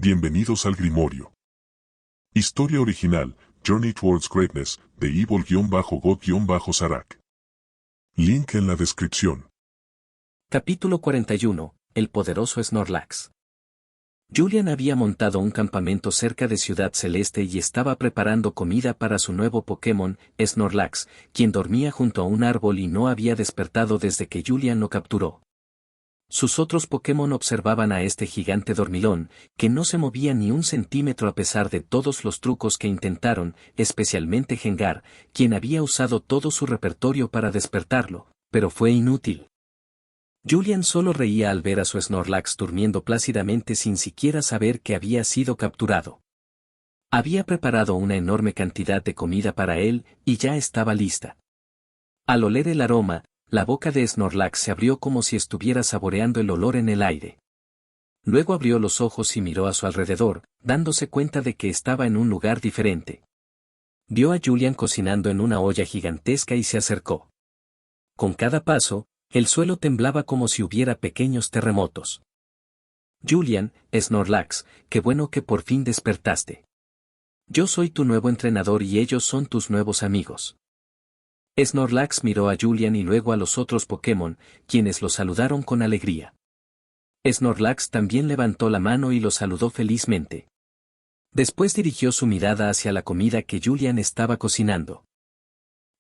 Bienvenidos al Grimorio. Historia original, Journey Towards Greatness, de Evil-God-Sarak. Link en la descripción. Capítulo 41. El poderoso Snorlax. Julian había montado un campamento cerca de Ciudad Celeste y estaba preparando comida para su nuevo Pokémon, Snorlax, quien dormía junto a un árbol y no había despertado desde que Julian lo capturó. Sus otros Pokémon observaban a este gigante dormilón, que no se movía ni un centímetro a pesar de todos los trucos que intentaron, especialmente Gengar, quien había usado todo su repertorio para despertarlo, pero fue inútil. Julian solo reía al ver a su Snorlax durmiendo plácidamente sin siquiera saber que había sido capturado. Había preparado una enorme cantidad de comida para él, y ya estaba lista. Al oler el aroma, la boca de Snorlax se abrió como si estuviera saboreando el olor en el aire. Luego abrió los ojos y miró a su alrededor, dándose cuenta de que estaba en un lugar diferente. Vio a Julian cocinando en una olla gigantesca y se acercó. Con cada paso, el suelo temblaba como si hubiera pequeños terremotos. Julian, Snorlax, qué bueno que por fin despertaste. Yo soy tu nuevo entrenador y ellos son tus nuevos amigos. Snorlax miró a Julian y luego a los otros Pokémon, quienes lo saludaron con alegría. Snorlax también levantó la mano y lo saludó felizmente. Después dirigió su mirada hacia la comida que Julian estaba cocinando.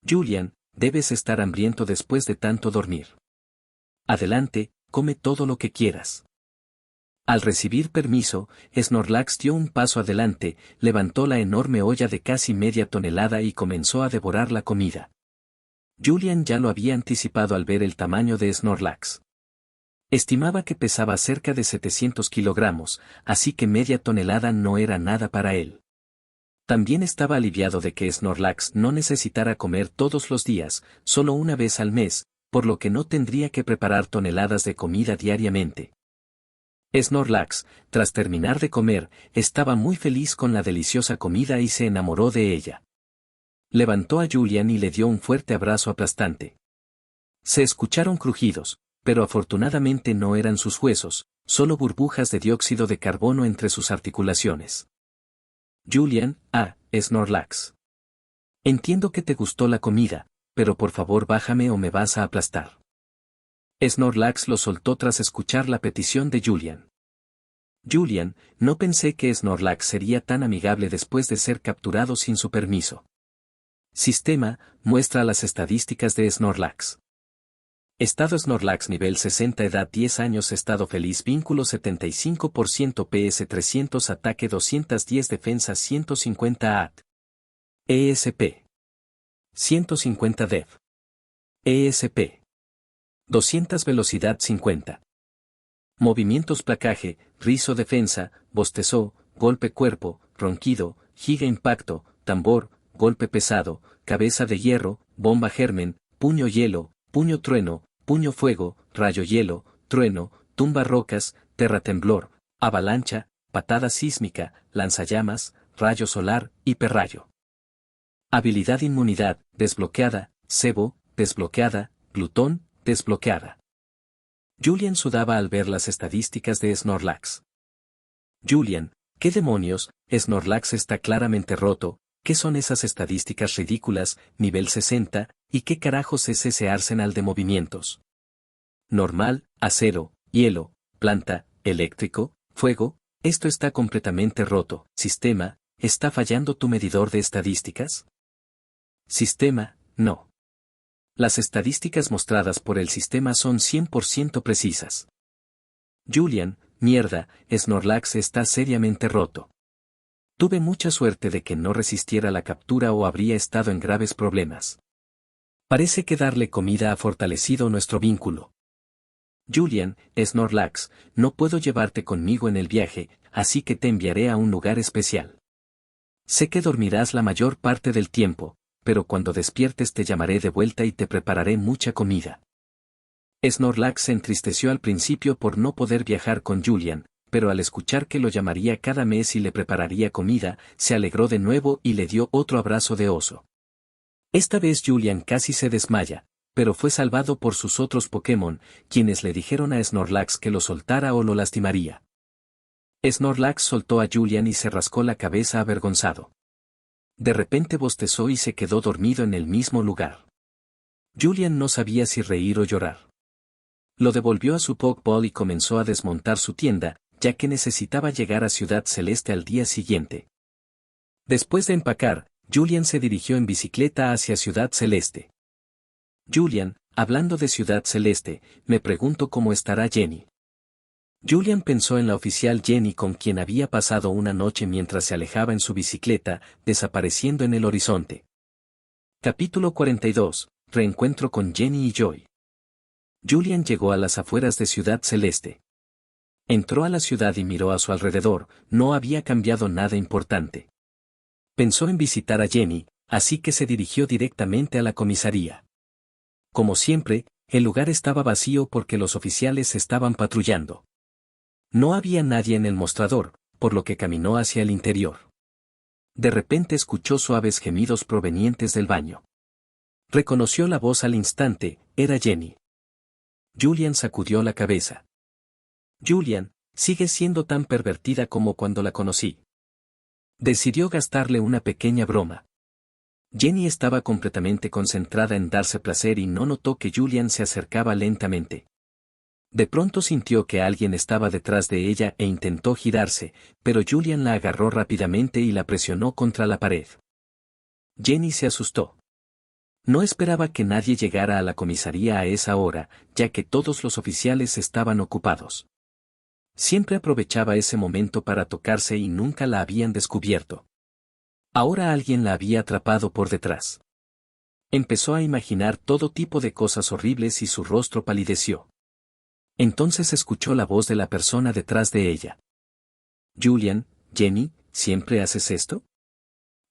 Julian, debes estar hambriento después de tanto dormir. Adelante, come todo lo que quieras. Al recibir permiso, Snorlax dio un paso adelante, levantó la enorme olla de casi media tonelada y comenzó a devorar la comida. Julian ya lo había anticipado al ver el tamaño de Snorlax. Estimaba que pesaba cerca de 700 kilogramos, así que media tonelada no era nada para él. También estaba aliviado de que Snorlax no necesitara comer todos los días, solo una vez al mes, por lo que no tendría que preparar toneladas de comida diariamente. Snorlax, tras terminar de comer, estaba muy feliz con la deliciosa comida y se enamoró de ella. Levantó a Julian y le dio un fuerte abrazo aplastante. Se escucharon crujidos, pero afortunadamente no eran sus huesos, solo burbujas de dióxido de carbono entre sus articulaciones. Julian, Snorlax. Entiendo que te gustó la comida, pero por favor bájame o me vas a aplastar. Snorlax lo soltó tras escuchar la petición de Julian. Julian, no pensé que Snorlax sería tan amigable después de ser capturado sin su permiso. Sistema, muestra las estadísticas de Snorlax. Estado Snorlax nivel 60 edad 10 años estado feliz vínculo 75% PS 300 ataque 210 defensa 150 AT. ESP. 150 Dev. ESP. 200 velocidad 50. Movimientos placaje, rizo defensa, bostezó, golpe cuerpo, ronquido, giga impacto, tambor, golpe pesado, cabeza de hierro, bomba germen, puño hielo, puño trueno, puño fuego, rayo hielo, trueno, tumba rocas, terratemblor, avalancha, patada sísmica, lanzallamas, rayo solar, hiperrayo. Habilidad inmunidad, desbloqueada, cebo, desbloqueada, glutón, desbloqueada. Julian sudaba al ver las estadísticas de Snorlax. Julian, ¿qué demonios? Snorlax está claramente roto. ¿Qué son esas estadísticas ridículas, nivel 60, y qué carajos es ese arsenal de movimientos? Normal, acero, hielo, planta, eléctrico, fuego, esto está completamente roto. Sistema, ¿está fallando tu medidor de estadísticas? Sistema, no. Las estadísticas mostradas por el sistema son 100% precisas. Julian, mierda, Snorlax está seriamente roto. Tuve mucha suerte de que no resistiera la captura o habría estado en graves problemas. Parece que darle comida ha fortalecido nuestro vínculo. Julian, Snorlax, no puedo llevarte conmigo en el viaje, así que te enviaré a un lugar especial. Sé que dormirás la mayor parte del tiempo, pero cuando despiertes te llamaré de vuelta y te prepararé mucha comida. Snorlax se entristeció al principio por no poder viajar con Julian, pero al escuchar que lo llamaría cada mes y le prepararía comida, se alegró de nuevo y le dio otro abrazo de oso. Esta vez Julian casi se desmaya, pero fue salvado por sus otros Pokémon, quienes le dijeron a Snorlax que lo soltara o lo lastimaría. Snorlax soltó a Julian y se rascó la cabeza avergonzado. De repente bostezó y se quedó dormido en el mismo lugar. Julian no sabía si reír o llorar. Lo devolvió a su Pokéball y comenzó a desmontar su tienda, ya que necesitaba llegar a Ciudad Celeste al día siguiente. Después de empacar, Julian se dirigió en bicicleta hacia Ciudad Celeste. Julian, hablando de Ciudad Celeste, me pregunto cómo estará Jenny. Julian pensó en la oficial Jenny con quien había pasado una noche mientras se alejaba en su bicicleta, desapareciendo en el horizonte. Capítulo 42. Reencuentro con Jenny y Joy. Julian llegó a las afueras de Ciudad Celeste. Entró a la ciudad y miró a su alrededor, no había cambiado nada importante. Pensó en visitar a Jenny, así que se dirigió directamente a la comisaría. Como siempre, el lugar estaba vacío porque los oficiales estaban patrullando. No había nadie en el mostrador, por lo que caminó hacia el interior. De repente escuchó suaves gemidos provenientes del baño. Reconoció la voz al instante, era Jenny. Julian sacudió la cabeza. Julian, sigue siendo tan pervertida como cuando la conocí. Decidió gastarle una pequeña broma. Jenny estaba completamente concentrada en darse placer y no notó que Julian se acercaba lentamente. De pronto sintió que alguien estaba detrás de ella e intentó girarse, pero Julian la agarró rápidamente y la presionó contra la pared. Jenny se asustó. No esperaba que nadie llegara a la comisaría a esa hora, ya que todos los oficiales estaban ocupados. Siempre aprovechaba ese momento para tocarse y nunca la habían descubierto. Ahora alguien la había atrapado por detrás. Empezó a imaginar todo tipo de cosas horribles y su rostro palideció. Entonces escuchó la voz de la persona detrás de ella. Julian, Jenny, ¿siempre haces esto?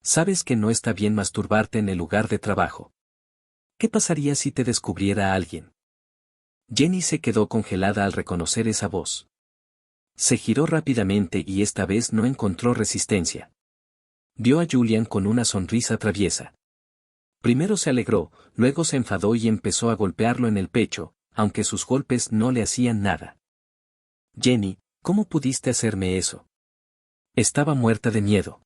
Sabes que no está bien masturbarte en el lugar de trabajo. ¿Qué pasaría si te descubriera alguien? Jenny se quedó congelada al reconocer esa voz. Se giró rápidamente y esta vez no encontró resistencia. Vio a Julian con una sonrisa traviesa. Primero se alegró, luego se enfadó y empezó a golpearlo en el pecho, aunque sus golpes no le hacían nada. Jenny, ¿cómo pudiste hacerme eso? Estaba muerta de miedo.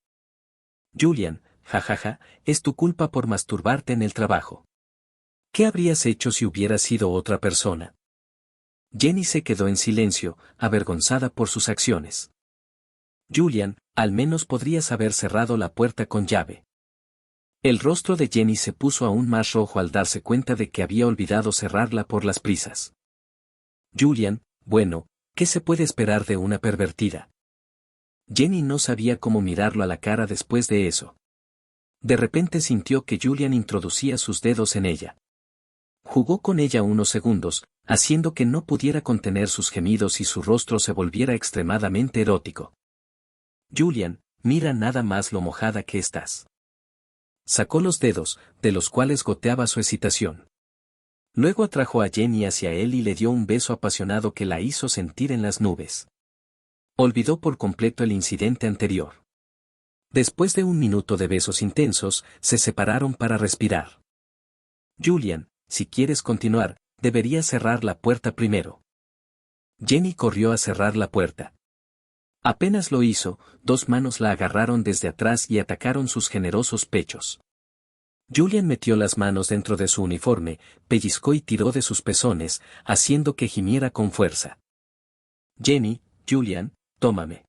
Julian, jajaja, es tu culpa por masturbarte en el trabajo. ¿Qué habrías hecho si hubieras sido otra persona? Jenny se quedó en silencio, avergonzada por sus acciones. Julian, al menos podrías haber cerrado la puerta con llave. El rostro de Jenny se puso aún más rojo al darse cuenta de que había olvidado cerrarla por las prisas. Julian, bueno, ¿qué se puede esperar de una pervertida? Jenny no sabía cómo mirarlo a la cara después de eso. De repente sintió que Julian introducía sus dedos en ella. Jugó con ella unos segundos, haciendo que no pudiera contener sus gemidos y su rostro se volviera extremadamente erótico. Julian, mira nada más lo mojada que estás. Sacó los dedos, de los cuales goteaba su excitación. Luego atrajo a Jenny hacia él y le dio un beso apasionado que la hizo sentir en las nubes. Olvidó por completo el incidente anterior. Después de un minuto de besos intensos, se separaron para respirar. Julian, si quieres continuar, deberías cerrar la puerta primero. Jenny corrió a cerrar la puerta. Apenas lo hizo, dos manos la agarraron desde atrás y atacaron sus generosos pechos. Julian metió las manos dentro de su uniforme, pellizcó y tiró de sus pezones, haciendo que gimiera con fuerza. Jenny, Julian, tómame.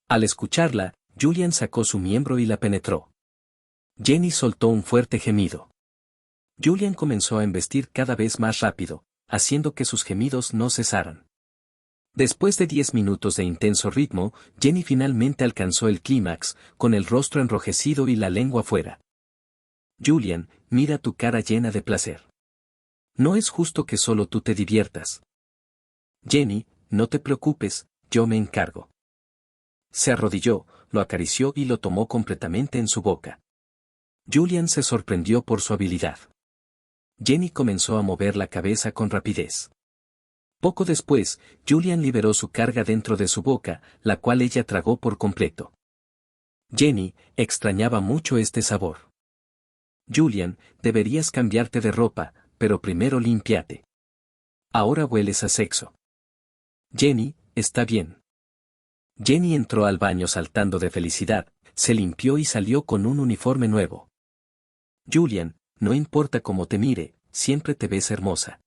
Al escucharla, Julian sacó su miembro y la penetró. Jenny soltó un fuerte gemido. Julian comenzó a embestir cada vez más rápido, haciendo que sus gemidos no cesaran. Después de 10 minutos de intenso ritmo, Jenny finalmente alcanzó el clímax, con el rostro enrojecido y la lengua fuera. Julian, mira tu cara llena de placer. No es justo que solo tú te diviertas. Jenny, no te preocupes, yo me encargo. Se arrodilló, lo acarició y lo tomó completamente en su boca. Julian se sorprendió por su habilidad. Jenny comenzó a mover la cabeza con rapidez. Poco después, Julian liberó su carga dentro de su boca, la cual ella tragó por completo. Jenny extrañaba mucho este sabor. Julian, deberías cambiarte de ropa, pero primero límpiate. Ahora hueles a sexo. Jenny, está bien. Jenny entró al baño saltando de felicidad, se limpió y salió con un uniforme nuevo. Julian, no importa cómo te mire, siempre te ves hermosa.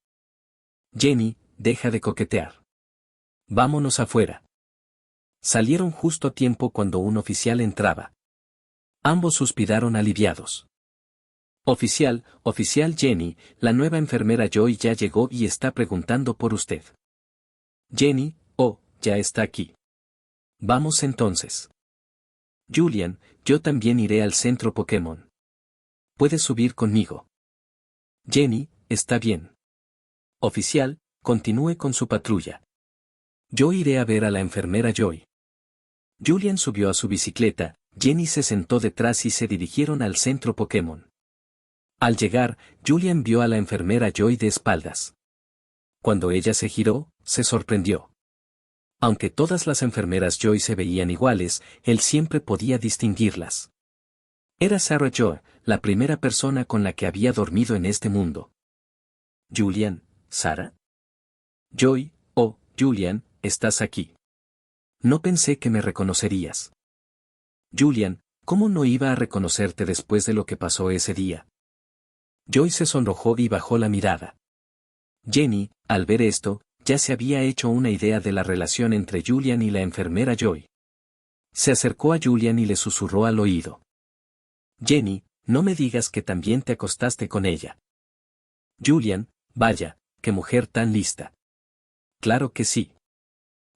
Jenny, deja de coquetear. Vámonos afuera. Salieron justo a tiempo cuando un oficial entraba. Ambos suspiraron aliviados. Oficial Jenny, la nueva enfermera Joy ya llegó y está preguntando por usted. Jenny, oh, ya está aquí. Vamos entonces. Julian, yo también iré al centro Pokémon. Puedes subir conmigo. Jenny, está bien. Oficial, continúe con su patrulla. Yo iré a ver a la enfermera Joy. Julian subió a su bicicleta, Jenny se sentó detrás y se dirigieron al centro Pokémon. Al llegar, Julian vio a la enfermera Joy de espaldas. Cuando ella se giró, se sorprendió. Aunque todas las enfermeras Joy se veían iguales, él siempre podía distinguirlas. Era Sarah Joy, la primera persona con la que había dormido en este mundo. Julian, ¿Sarah? Joy, oh, Julian, estás aquí. No pensé que me reconocerías. Julian, ¿cómo no iba a reconocerte después de lo que pasó ese día? Joy se sonrojó y bajó la mirada. Jenny, al ver esto, ya se había hecho una idea de la relación entre Julian y la enfermera Joy. Se acercó a Julian y le susurró al oído. Jenny, no me digas que también te acostaste con ella. Julian, vaya, qué mujer tan lista. Claro que sí.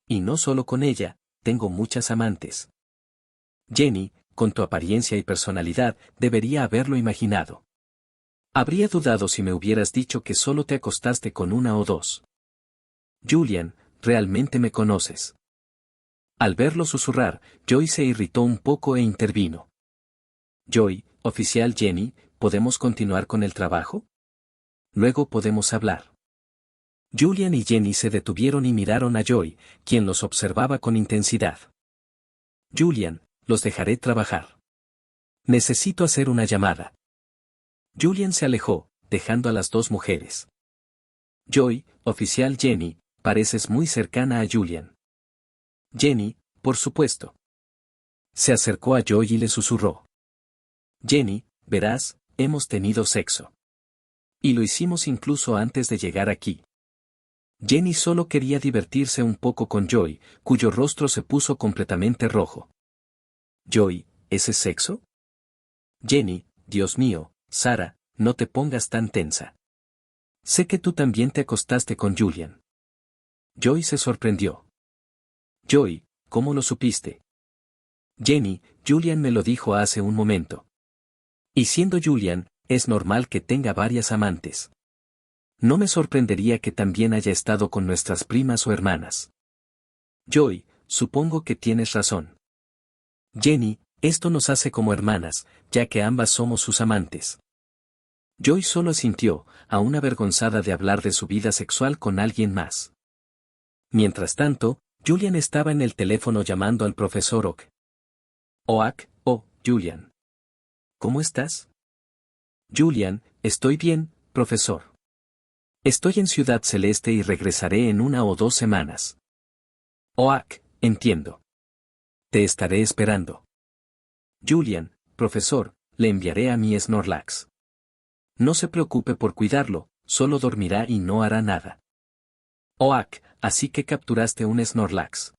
Y no solo con ella, tengo muchas amantes. Jenny, con tu apariencia y personalidad, debería haberlo imaginado. Habría dudado si me hubieras dicho que solo te acostaste con una o dos. Julian, realmente me conoces. Al verlo susurrar, Joy se irritó un poco e intervino. Joy, oficial Jenny, ¿podemos continuar con el trabajo? Luego podemos hablar. Julian y Jenny se detuvieron y miraron a Joy, quien los observaba con intensidad. Julian, los dejaré trabajar. Necesito hacer una llamada. Julian se alejó, dejando a las dos mujeres. Joy, oficial Jenny, pareces muy cercana a Julian. Jenny, por supuesto. Se acercó a Joy y le susurró. Jenny, verás, hemos tenido sexo. Y lo hicimos incluso antes de llegar aquí. Jenny solo quería divertirse un poco con Joy, cuyo rostro se puso completamente rojo. Joy, ¿ese sexo? Jenny, Dios mío, Sarah, no te pongas tan tensa. Sé que tú también te acostaste con Julian. Joy se sorprendió. Joy, ¿cómo lo supiste? Jenny, Julian me lo dijo hace un momento. Y siendo Julian, es normal que tenga varias amantes. No me sorprendería que también haya estado con nuestras primas o hermanas. Joy, supongo que tienes razón. Jenny, esto nos hace como hermanas, ya que ambas somos sus amantes. Joy solo asintió, aún avergonzada de hablar de su vida sexual con alguien más. Mientras tanto, Julian estaba en el teléfono llamando al profesor Oak. Oak, oh, Julian. ¿Cómo estás? Julian, estoy bien, profesor. Estoy en Ciudad Celeste y regresaré en 1 o 2 semanas. Oak, entiendo. Te estaré esperando. Julian, profesor, le enviaré a mi Snorlax. No se preocupe por cuidarlo, solo dormirá y no hará nada. Oak, así que capturaste un Snorlax.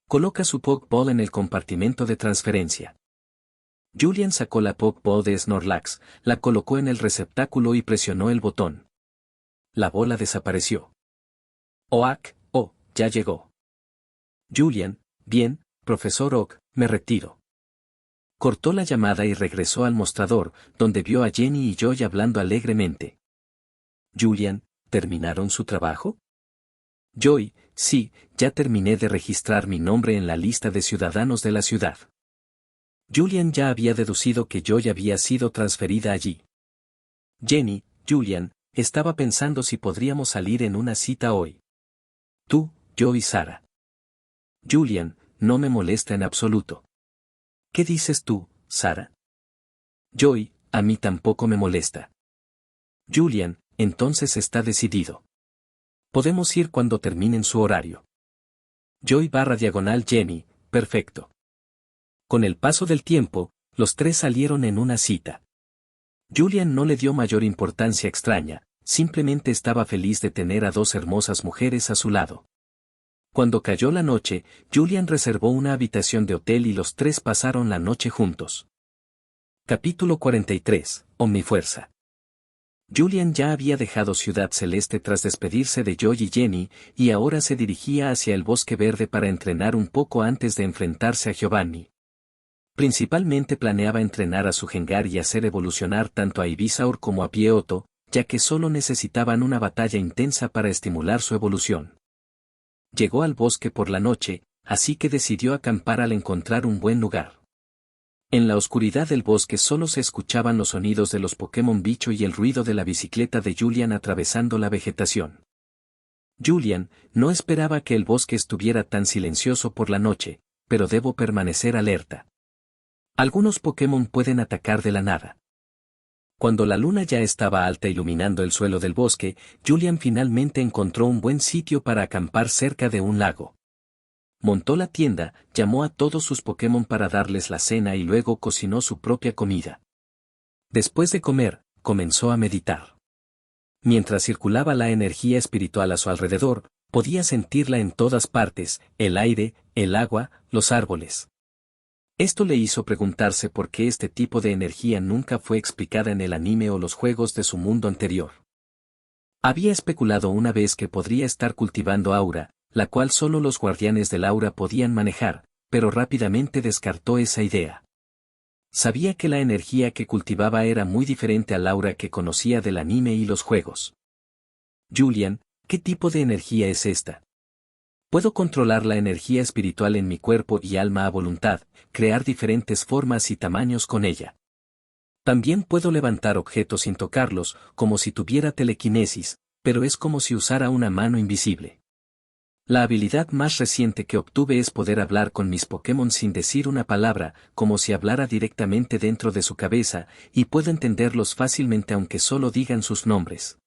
Coloca su Pokéball en el compartimento de transferencia. Julian sacó la Pokéball de Snorlax, la colocó en el receptáculo y presionó el botón. La bola desapareció. Oak, oh, ya llegó. Julian, bien, profesor Oak, me retiro. Cortó la llamada y regresó al mostrador, donde vio a Jenny y Joy hablando alegremente. Julian, ¿terminaron su trabajo? Joy, sí, ya terminé de registrar mi nombre en la lista de ciudadanos de la ciudad. Julian ya había deducido que Joy había sido transferida allí. Jenny, Julian, estaba pensando si podríamos salir en una cita hoy. Tú, yo y Sarah. Julian, no me molesta en absoluto. ¿Qué dices tú, Sarah? Joy, a mí tampoco me molesta. Julian, entonces está decidido. Podemos ir cuando terminen su horario. Joy /Jenny, perfecto. Con el paso del tiempo, los tres salieron en una cita. Julian no le dio mayor importancia extraña, simplemente estaba feliz de tener a dos hermosas mujeres a su lado. Cuando cayó la noche, Julian reservó una habitación de hotel y los tres pasaron la noche juntos. Capítulo 43. Omnifuerza. Julian ya había dejado Ciudad Celeste tras despedirse de Joy y Jenny, y ahora se dirigía hacia el Bosque Verde para entrenar un poco antes de enfrentarse a Giovanni. Principalmente planeaba entrenar a su Gengar y hacer evolucionar tanto a Ivysaur como a Pieotto, ya que solo necesitaban una batalla intensa para estimular su evolución. Llegó al bosque por la noche, así que decidió acampar al encontrar un buen lugar. En la oscuridad del bosque solo se escuchaban los sonidos de los Pokémon bicho y el ruido de la bicicleta de Julian atravesando la vegetación. Julian no esperaba que el bosque estuviera tan silencioso por la noche, pero debo permanecer alerta. Algunos Pokémon pueden atacar de la nada. Cuando la luna ya estaba alta iluminando el suelo del bosque, Julian finalmente encontró un buen sitio para acampar cerca de un lago. Montó la tienda, llamó a todos sus Pokémon para darles la cena y luego cocinó su propia comida. Después de comer, comenzó a meditar. Mientras circulaba la energía espiritual a su alrededor, podía sentirla en todas partes: el aire, el agua, los árboles. Esto le hizo preguntarse por qué este tipo de energía nunca fue explicada en el anime o los juegos de su mundo anterior. Había especulado una vez que podría estar cultivando aura, la cual solo los guardianes del aura podían manejar, pero rápidamente descartó esa idea. Sabía que la energía que cultivaba era muy diferente al aura que conocía del anime y los juegos. Julian, ¿qué tipo de energía es esta? Puedo controlar la energía espiritual en mi cuerpo y alma a voluntad, crear diferentes formas y tamaños con ella. También puedo levantar objetos sin tocarlos, como si tuviera telequinesis, pero es como si usara una mano invisible. La habilidad más reciente que obtuve es poder hablar con mis Pokémon sin decir una palabra, como si hablara directamente dentro de su cabeza, y puedo entenderlos fácilmente aunque solo digan sus nombres.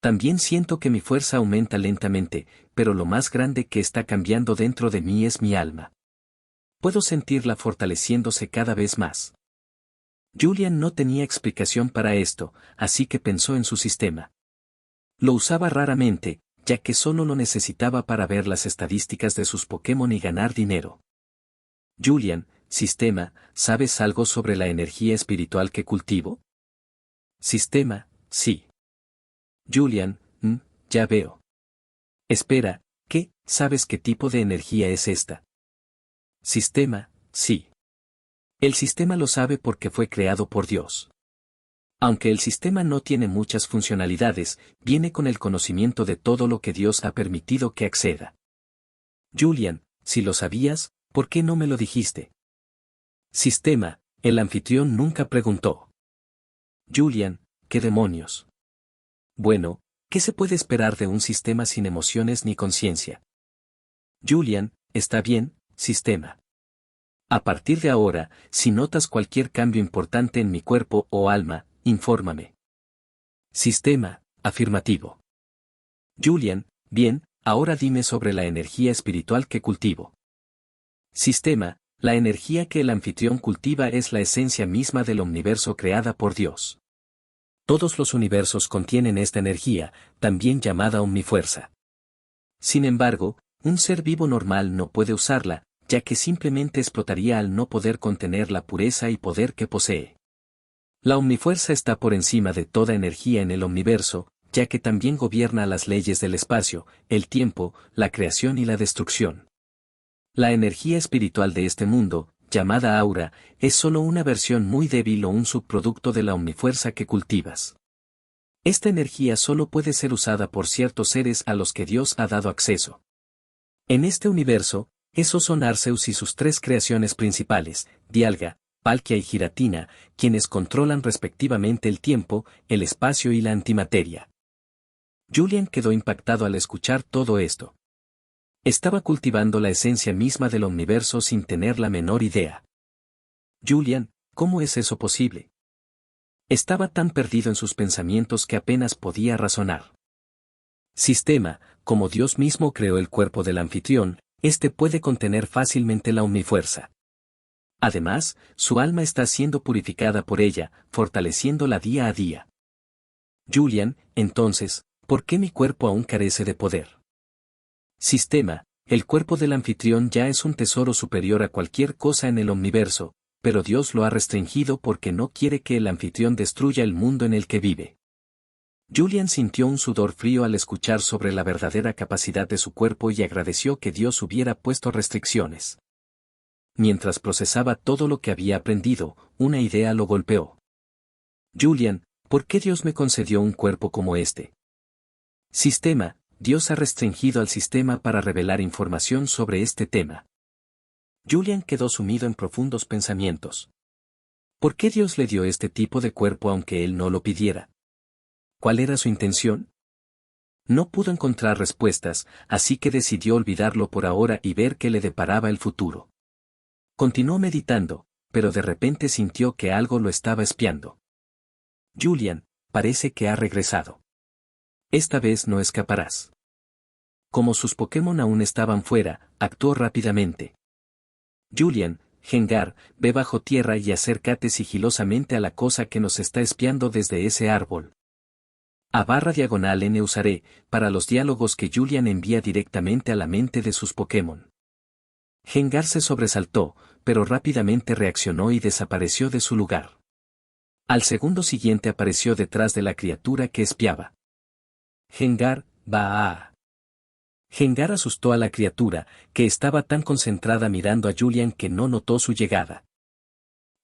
También siento que mi fuerza aumenta lentamente, pero lo más grande que está cambiando dentro de mí es mi alma. Puedo sentirla fortaleciéndose cada vez más. Julian no tenía explicación para esto, así que pensó en su sistema. Lo usaba raramente, ya que solo lo necesitaba para ver las estadísticas de sus Pokémon y ganar dinero. Julian, sistema, ¿sabes algo sobre la energía espiritual que cultivo? Sistema, sí. Julian, ya veo. Espera, ¿qué? ¿Sabes qué tipo de energía es esta? Sistema, sí. El sistema lo sabe porque fue creado por Dios. Aunque el sistema no tiene muchas funcionalidades, viene con el conocimiento de todo lo que Dios ha permitido que acceda. Julian, si lo sabías, ¿por qué no me lo dijiste? Sistema, el anfitrión nunca preguntó. Julian, ¿qué demonios? Bueno, ¿qué se puede esperar de un sistema sin emociones ni conciencia? Julian, está bien, sistema. A partir de ahora, si notas cualquier cambio importante en mi cuerpo o alma, infórmame. Sistema, afirmativo. Julian, bien, ahora dime sobre la energía espiritual que cultivo. Sistema, la energía que el anfitrión cultiva es la esencia misma del universo creada por Dios. Todos los universos contienen esta energía, también llamada omnifuerza. Sin embargo, un ser vivo normal no puede usarla, ya que simplemente explotaría al no poder contener la pureza y poder que posee. La omnifuerza está por encima de toda energía en el universo, ya que también gobierna las leyes del espacio, el tiempo, la creación y la destrucción. La energía espiritual de este mundo, llamada aura, es solo una versión muy débil o un subproducto de la omnifuerza que cultivas. Esta energía solo puede ser usada por ciertos seres a los que Dios ha dado acceso. En este universo, esos son Arceus y sus tres creaciones principales, Dialga, Palkia y Giratina, quienes controlan respectivamente el tiempo, el espacio y la antimateria. Julian quedó impactado al escuchar todo esto. Estaba cultivando la esencia misma del universo sin tener la menor idea. Julian, ¿cómo es eso posible? Estaba tan perdido en sus pensamientos que apenas podía razonar. Sistema, como Dios mismo creó el cuerpo del anfitrión, Este puede contener fácilmente la omnifuerza. Además, su alma está siendo purificada por ella, fortaleciéndola día a día. Julian, entonces, ¿por qué mi cuerpo aún carece de poder? Sistema, el cuerpo del anfitrión ya es un tesoro superior a cualquier cosa en el omniverso, pero Dios lo ha restringido porque no quiere que el anfitrión destruya el mundo en el que vive. Julian sintió un sudor frío al escuchar sobre la verdadera capacidad de su cuerpo y agradeció que Dios hubiera puesto restricciones. Mientras procesaba todo lo que había aprendido, una idea lo golpeó. Julian, ¿por qué Dios me concedió un cuerpo como este? Sistema, Dios ha restringido al sistema para revelar información sobre este tema. Julian quedó sumido en profundos pensamientos. ¿Por qué Dios le dio este tipo de cuerpo aunque él no lo pidiera? ¿Cuál era su intención? No pudo encontrar respuestas, así que decidió olvidarlo por ahora y ver qué le deparaba el futuro. Continuó meditando, pero de repente sintió que algo lo estaba espiando. Julian, parece que ha regresado. Esta vez no escaparás. Como sus Pokémon aún estaban fuera, actuó rápidamente. Julian, Gengar, ve bajo tierra y acércate sigilosamente a la cosa que nos está espiando desde ese árbol. /N usaré, para los diálogos que Julian envía directamente a la mente de sus Pokémon. Gengar se sobresaltó, pero rápidamente reaccionó y desapareció de su lugar. Al segundo siguiente apareció detrás de la criatura que espiaba. Gengar, ¡bah! Gengar asustó a la criatura, que estaba tan concentrada mirando a Julian que no notó su llegada.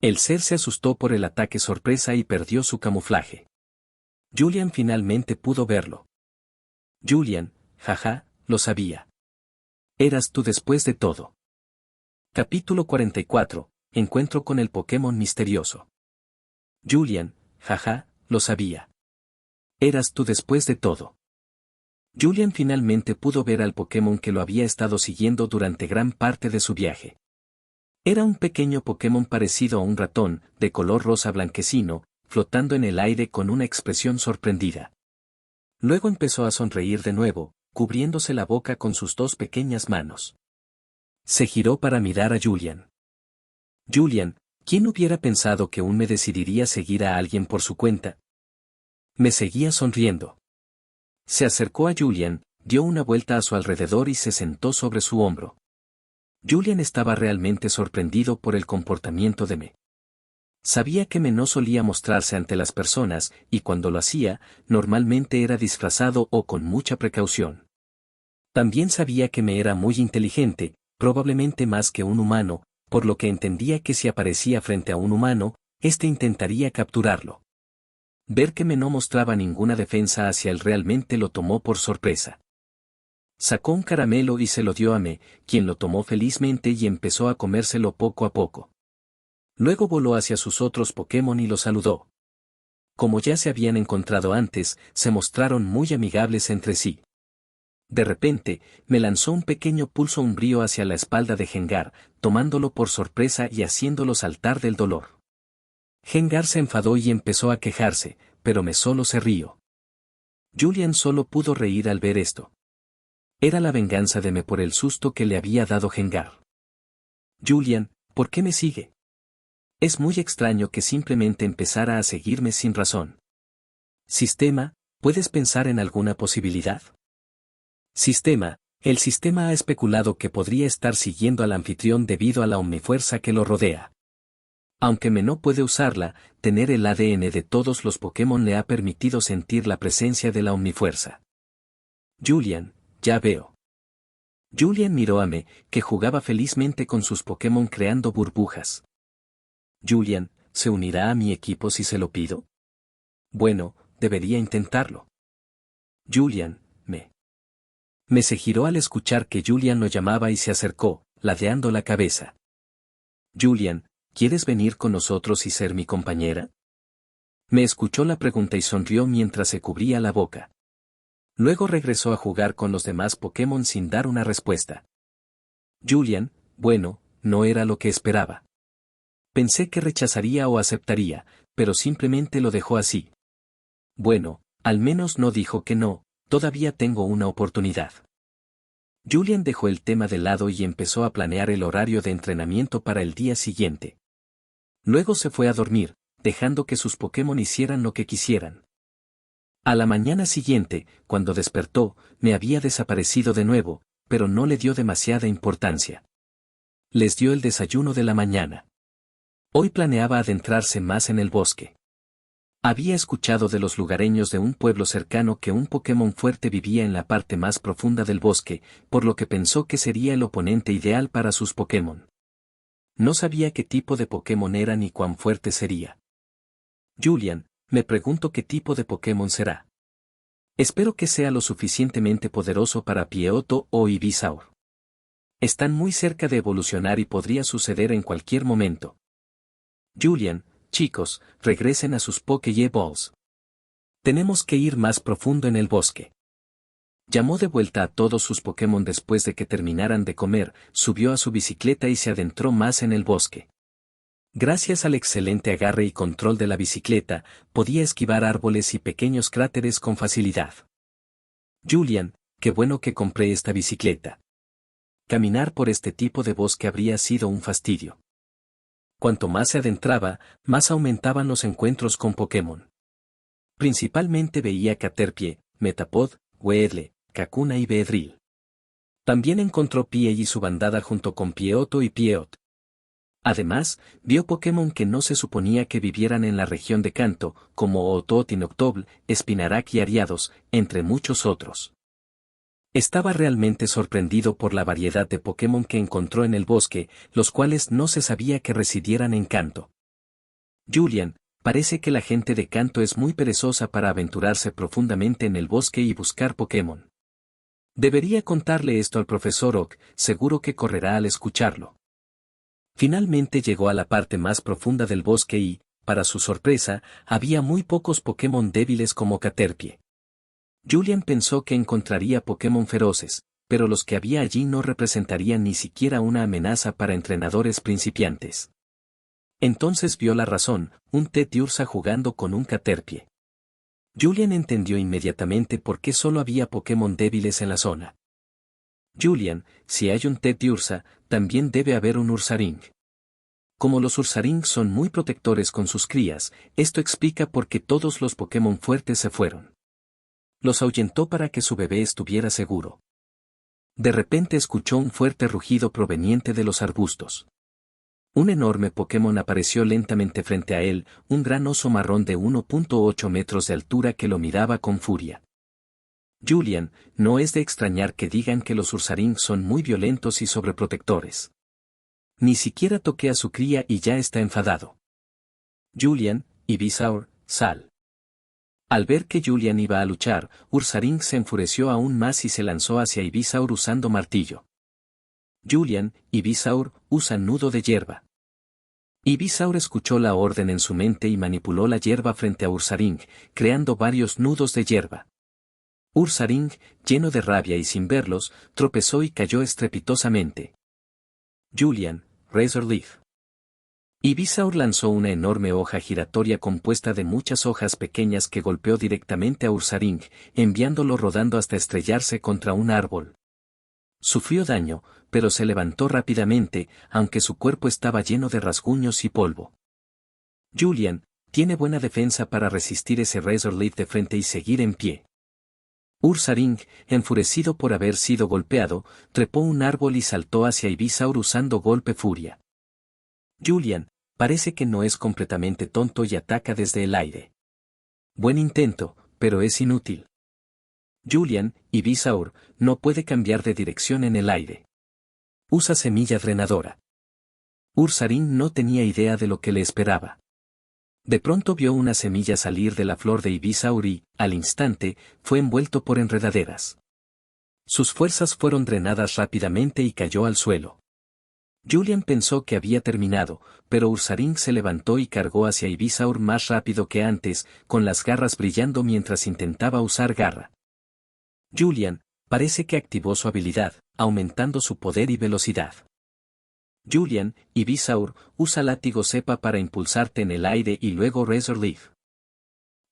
El ser se asustó por el ataque sorpresa y perdió su camuflaje. Julian finalmente pudo verlo. Julian, jaja, lo sabía. Eras tú después de todo. Capítulo 44, Encuentro con el Pokémon misterioso. Julian, jaja, lo sabía. Eras tú después de todo. Julian finalmente pudo ver al Pokémon que lo había estado siguiendo durante gran parte de su viaje. Era un pequeño Pokémon parecido a un ratón, de color rosa blanquecino, flotando en el aire con una expresión sorprendida. Luego empezó a sonreír de nuevo, cubriéndose la boca con sus dos pequeñas manos. Se giró para mirar a Julian. Julian, ¿quién hubiera pensado que aún me decidiría seguir a alguien por su cuenta? Me seguía sonriendo. Se acercó a Julian, dio una vuelta a su alrededor y se sentó sobre su hombro. Julian estaba realmente sorprendido por el comportamiento de Me. Sabía que Me no solía mostrarse ante las personas, y cuando lo hacía, normalmente era disfrazado o con mucha precaución. También sabía que Me era muy inteligente, probablemente más que un humano, por lo que entendía que si aparecía frente a un humano, éste intentaría capturarlo. Ver que Me no mostraba ninguna defensa hacia él realmente lo tomó por sorpresa. Sacó un caramelo y se lo dio a Me, quien lo tomó felizmente y empezó a comérselo poco a poco. Luego voló hacia sus otros Pokémon y los saludó. Como ya se habían encontrado antes, se mostraron muy amigables entre sí. De repente, Me lanzó un pequeño pulso umbrío hacia la espalda de Gengar, tomándolo por sorpresa y haciéndolo saltar del dolor. Gengar se enfadó y empezó a quejarse, pero Me solo se rió. Julian solo pudo reír al ver esto. Era la venganza de Me por el susto que le había dado Gengar. Julian, ¿por qué me sigue? Es muy extraño que simplemente empezara a seguirme sin razón. Sistema, ¿puedes pensar en alguna posibilidad? Sistema, el sistema ha especulado que podría estar siguiendo al anfitrión debido a la omnifuerza que lo rodea. Aunque Me no puede usarla, tener el ADN de todos los Pokémon le ha permitido sentir la presencia de la omnifuerza. Julian, ya veo. Julian miró a Me, que jugaba felizmente con sus Pokémon creando burbujas. Julian, ¿se unirá a mi equipo si se lo pido? Bueno, debería intentarlo. Julian, Me se giró al escuchar que Julian lo llamaba y se acercó, ladeando la cabeza. Julian, ¿quieres venir con nosotros y ser mi compañera? Me escuchó la pregunta y sonrió mientras se cubría la boca. Luego regresó a jugar con los demás Pokémon sin dar una respuesta. Julian, bueno, no era lo que esperaba. Pensé que rechazaría o aceptaría, pero simplemente lo dejó así. Bueno, al menos no dijo que no, todavía tengo una oportunidad. Julian dejó el tema de lado y empezó a planear el horario de entrenamiento para el día siguiente. Luego se fue a dormir, dejando que sus Pokémon hicieran lo que quisieran. A la mañana siguiente, cuando despertó, me había desaparecido de nuevo, pero no le dio demasiada importancia. Les dio el desayuno de la mañana. Hoy planeaba adentrarse más en el bosque. Había escuchado de los lugareños de un pueblo cercano que un Pokémon fuerte vivía en la parte más profunda del bosque, por lo que pensó que sería el oponente ideal para sus Pokémon. No sabía qué tipo de Pokémon era ni cuán fuerte sería. Julian, me pregunto qué tipo de Pokémon será. Espero que sea lo suficientemente poderoso para Pieotto o Ivysaur. Están muy cerca de evolucionar y podría suceder en cualquier momento. Julian, chicos, regresen a sus Pokéballs. Tenemos que ir más profundo en el bosque. Llamó de vuelta a todos sus Pokémon después de que terminaran de comer, subió a su bicicleta y se adentró más en el bosque. Gracias al excelente agarre y control de la bicicleta, podía esquivar árboles y pequeños cráteres con facilidad. Julian, qué bueno que compré esta bicicleta. Caminar por este tipo de bosque habría sido un fastidio. Cuanto más se adentraba, más aumentaban los encuentros con Pokémon. Principalmente veía Caterpie, Metapod, Weedle, Kakuna y Beedrill. También encontró Pie y su bandada junto con Pieotto y Pieot. Además, vio Pokémon que no se suponía que vivieran en la región de Kanto, como Otot y Noctowl, Spinarak y Ariados, entre muchos otros. Estaba realmente sorprendido por la variedad de Pokémon que encontró en el bosque, los cuales no se sabía que residieran en Kanto. Julian, parece que la gente de Kanto es muy perezosa para aventurarse profundamente en el bosque y buscar Pokémon. Debería contarle esto al profesor Oak, seguro que correrá al escucharlo. Finalmente llegó a la parte más profunda del bosque y, para su sorpresa, había muy pocos Pokémon débiles como Caterpie. Julian pensó que encontraría Pokémon feroces, pero los que había allí no representarían ni siquiera una amenaza para entrenadores principiantes. Entonces vio la razón, un Teddiursa jugando con un Caterpie. Julian entendió inmediatamente por qué solo había Pokémon débiles en la zona. Julian, si hay un Teddiursa, también debe haber un Ursaring. Como los Ursaring son muy protectores con sus crías, esto explica por qué todos los Pokémon fuertes se fueron. Los ahuyentó para que su bebé estuviera seguro. De repente escuchó un fuerte rugido proveniente de los arbustos. Un enorme Pokémon apareció lentamente frente a él, un gran oso marrón de 1.8 metros de altura que lo miraba con furia. Julian, no es de extrañar que digan que los Ursaring son muy violentos y sobreprotectores. Ni siquiera toqué a su cría y ya está enfadado. Julian, Ivysaur, sal. Al ver que Julian iba a luchar, Ursaring se enfureció aún más y se lanzó hacia Ivysaur usando martillo. Julian, Ivysaur, usa nudo de hierba. Ivysaur escuchó la orden en su mente y manipuló la hierba frente a Ursaring, creando varios nudos de hierba. Ursaring, lleno de rabia y sin verlos, tropezó y cayó estrepitosamente. Julian, Razor Leaf. Ivysaur lanzó una enorme hoja giratoria compuesta de muchas hojas pequeñas que golpeó directamente a Ursaring, enviándolo rodando hasta estrellarse contra un árbol. Sufrió daño, pero se levantó rápidamente, aunque su cuerpo estaba lleno de rasguños y polvo. Julian, tiene buena defensa para resistir ese Razor Leaf de frente y seguir en pie. Ursaring, enfurecido por haber sido golpeado, trepó un árbol y saltó hacia Ivysaur usando golpe furia. Julian, parece que no es completamente tonto y ataca desde el aire. Buen intento, pero es inútil. Julian, Ivysaur, no puede cambiar de dirección en el aire. Usa semilla drenadora. Ursaring no tenía idea de lo que le esperaba. De pronto vio una semilla salir de la flor de Ivysaur y, al instante, fue envuelto por enredaderas. Sus fuerzas fueron drenadas rápidamente y cayó al suelo. Julian pensó que había terminado, pero Ursaring se levantó y cargó hacia Ivysaur más rápido que antes, con las garras brillando mientras intentaba usar garra. Julian, parece que activó su habilidad, aumentando su poder y velocidad. Julian, Ivysaur, usa látigo cepa para impulsarte en el aire y luego Razor Leaf.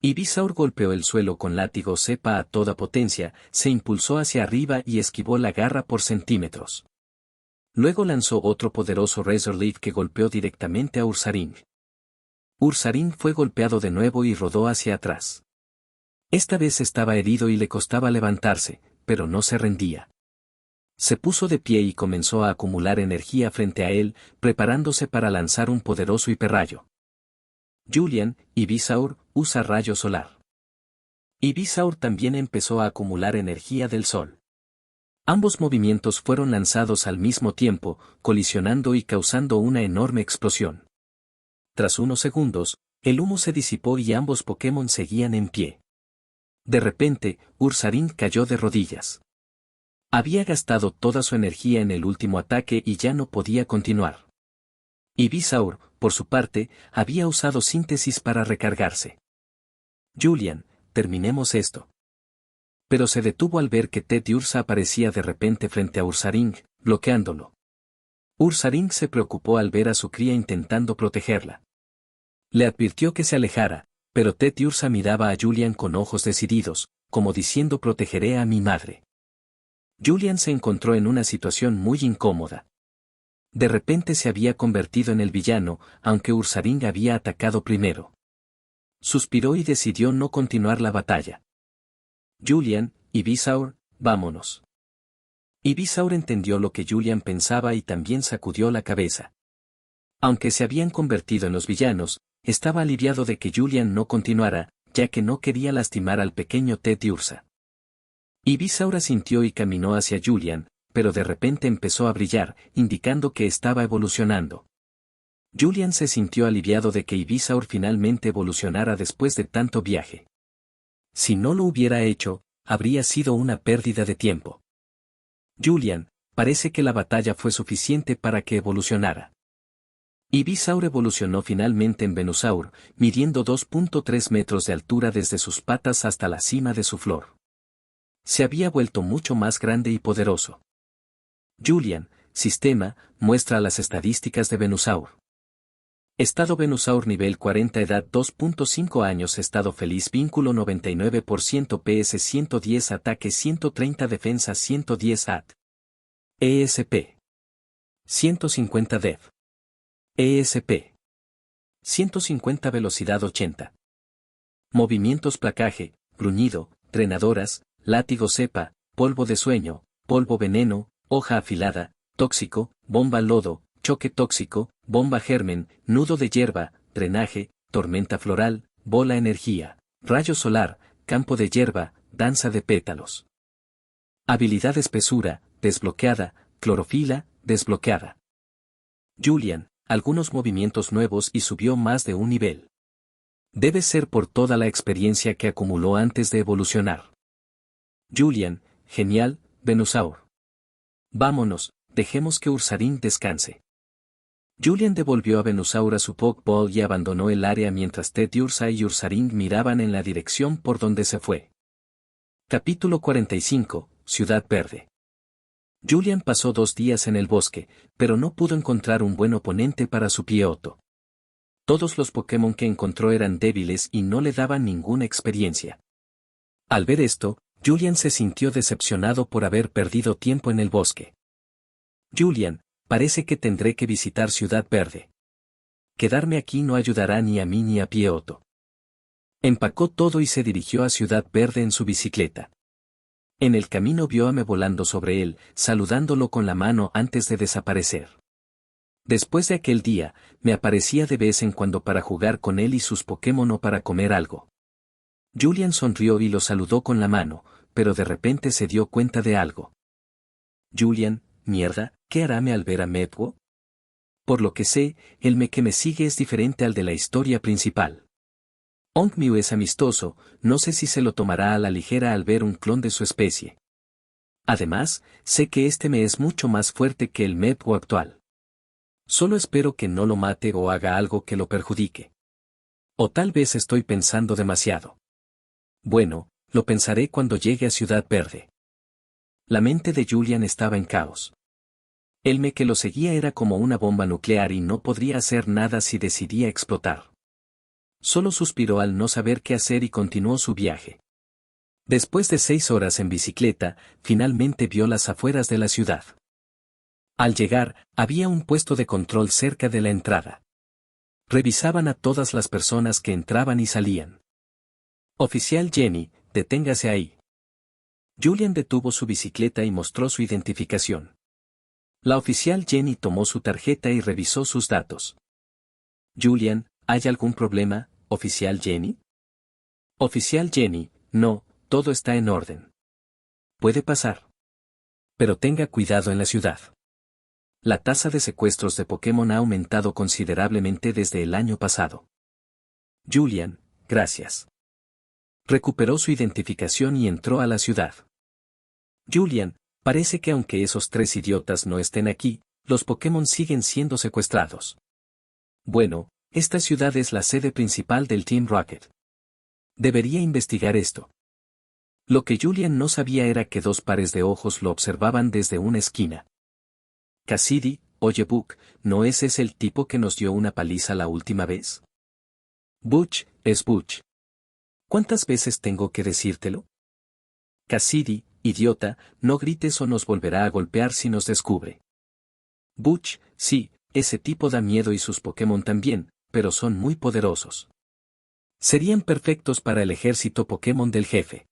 Ivysaur golpeó el suelo con látigo cepa a toda potencia, se impulsó hacia arriba y esquivó la garra por centímetros. Luego lanzó otro poderoso Razor Leaf que golpeó directamente a Ursaring. Ursaring fue golpeado de nuevo y rodó hacia atrás. Esta vez estaba herido y le costaba levantarse, pero no se rendía. Se puso de pie y comenzó a acumular energía frente a él, preparándose para lanzar un poderoso hiperrayo. Julian, Ivysaur, usa rayo solar. Ivysaur también empezó a acumular energía del sol. Ambos movimientos fueron lanzados al mismo tiempo, colisionando y causando una enorme explosión. Tras unos segundos, el humo se disipó y ambos Pokémon seguían en pie. De repente, Ursaring cayó de rodillas. Había gastado toda su energía en el último ataque y ya no podía continuar. Ivysaur, por su parte, había usado síntesis para recargarse. Julian, terminemos esto. Pero se detuvo al ver que Teddiursa aparecía de repente frente a Ursaring, bloqueándolo. Ursaring se preocupó al ver a su cría intentando protegerla. Le advirtió que se alejara, pero Teddiursa miraba a Julian con ojos decididos, como diciendo protegeré a mi madre. Julian se encontró en una situación muy incómoda. De repente se había convertido en el villano, aunque Ursaring había atacado primero. Suspiró y decidió no continuar la batalla. Julian, Ivysaur, vámonos. Ivysaur entendió lo que Julian pensaba y también sacudió la cabeza. Aunque se habían convertido en los villanos, estaba aliviado de que Julian no continuara, ya que no quería lastimar al pequeño Teddiursa. Ivysaur asintió y caminó hacia Julian, pero de repente empezó a brillar, indicando que estaba evolucionando. Julian se sintió aliviado de que Ivysaur finalmente evolucionara después de tanto viaje. Si no lo hubiera hecho, habría sido una pérdida de tiempo. Julian, parece que la batalla fue suficiente para que evolucionara. Ivysaur evolucionó finalmente en Venusaur, midiendo 2.3 metros de altura desde sus patas hasta la cima de su flor. Se había vuelto mucho más grande y poderoso. Julian, sistema, muestra las estadísticas de Venusaur. Estado Venusaur nivel 40 edad 2.5 años estado feliz vínculo 99% PS 110 ataque 130 defensa 110 AT. ESP. 150 Dev. ESP. 150 velocidad 80. Movimientos placaje, gruñido, trenadoras, látigo cepa, polvo de sueño, polvo veneno, hoja afilada, tóxico, bomba lodo, choque tóxico, bomba germen, nudo de hierba, drenaje, tormenta floral, bola energía, rayo solar, campo de hierba, danza de pétalos. Habilidad espesura, desbloqueada, clorofila, desbloqueada. Julian, algunos movimientos nuevos y subió más de un nivel. Debe ser por toda la experiencia que acumuló antes de evolucionar. Julian, genial, Venusaur. Vámonos, dejemos que Ursaring descanse. Julian devolvió a Venusaur a su Pokéball y abandonó el área mientras Teddiursa y Ursaring miraban en la dirección por donde se fue. Capítulo 45, Ciudad Verde. Julian pasó 2 días en el bosque, pero no pudo encontrar un buen oponente para su Pieotto. Todos los Pokémon que encontró eran débiles y no le daban ninguna experiencia. Al ver esto, Julian se sintió decepcionado por haber perdido tiempo en el bosque. Julian, parece que tendré que visitar Ciudad Verde. Quedarme aquí no ayudará ni a mí ni a Pieotto. Empacó todo y se dirigió a Ciudad Verde en su bicicleta. En el camino vio a Me volando sobre él, saludándolo con la mano antes de desaparecer. Después de aquel día, me aparecía de vez en cuando para jugar con él y sus Pokémon o para comer algo. Julian sonrió y lo saludó con la mano, pero de repente se dio cuenta de algo. Julian, mierda, ¿qué hará Me al ver a Medwo? Por lo que sé, el Me que me sigue es diferente al de la historia principal. Ongmew es amistoso, no sé si se lo tomará a la ligera al ver un clon de su especie. Además, sé que este Me es mucho más fuerte que el Medwo actual. Solo espero que no lo mate o haga algo que lo perjudique. O tal vez estoy pensando demasiado. Bueno, lo pensaré cuando llegue a Ciudad Verde. La mente de Julian estaba en caos. El Me que lo seguía era como una bomba nuclear y no podría hacer nada si decidía explotar. Solo suspiró al no saber qué hacer y continuó su viaje. Después de 6 horas en bicicleta, finalmente vio las afueras de la ciudad. Al llegar, había un puesto de control cerca de la entrada. Revisaban a todas las personas que entraban y salían. Oficial Jenny, deténgase ahí. Julian detuvo su bicicleta y mostró su identificación. La oficial Jenny tomó su tarjeta y revisó sus datos. Julian, ¿hay algún problema, oficial Jenny? Oficial Jenny, no, todo está en orden. Puede pasar. Pero tenga cuidado en la ciudad. La tasa de secuestros de Pokémon ha aumentado considerablemente desde el año pasado. Julian, gracias. Recuperó su identificación y entró a la ciudad. Julian, parece que aunque esos 3 idiotas no estén aquí, los Pokémon siguen siendo secuestrados. Bueno, esta ciudad es la sede principal del Team Rocket. Debería investigar esto. Lo que Julian no sabía era que 2 pares de ojos lo observaban desde una esquina. Cassidy, oye Buck, ¿no es ese el tipo que nos dio una paliza la última vez? Butch, es Butch. ¿Cuántas veces tengo que decírtelo? Cassidy, idiota, no grites o nos volverá a golpear si nos descubre. Butch, sí, ese tipo da miedo y sus Pokémon también, pero son muy poderosos. Serían perfectos para el ejército Pokémon del jefe.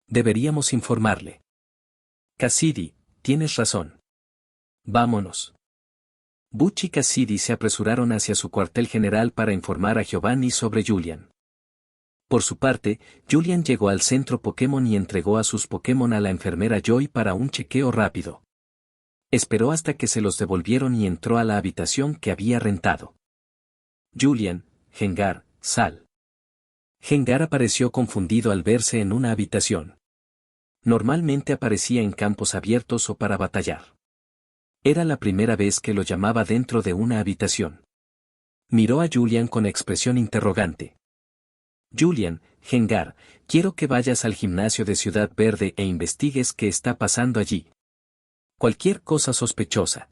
Deberíamos informarle. Cassidy, tienes razón. Vámonos. Butch y Cassidy se apresuraron hacia su cuartel general para informar a Giovanni sobre Julian. Por su parte, Julian llegó al centro Pokémon y entregó a sus Pokémon a la enfermera Joy para un chequeo rápido. Esperó hasta que se los devolvieron y entró a la habitación que había rentado. Julian, Gengar, sal. Gengar apareció confundido al verse en una habitación. Normalmente aparecía en campos abiertos o para batallar. Era la primera vez que lo llamaba dentro de una habitación. Miró a Julian con expresión interrogante. Julian, Gengar, quiero que vayas al gimnasio de Ciudad Verde e investigues qué está pasando allí. Cualquier cosa sospechosa.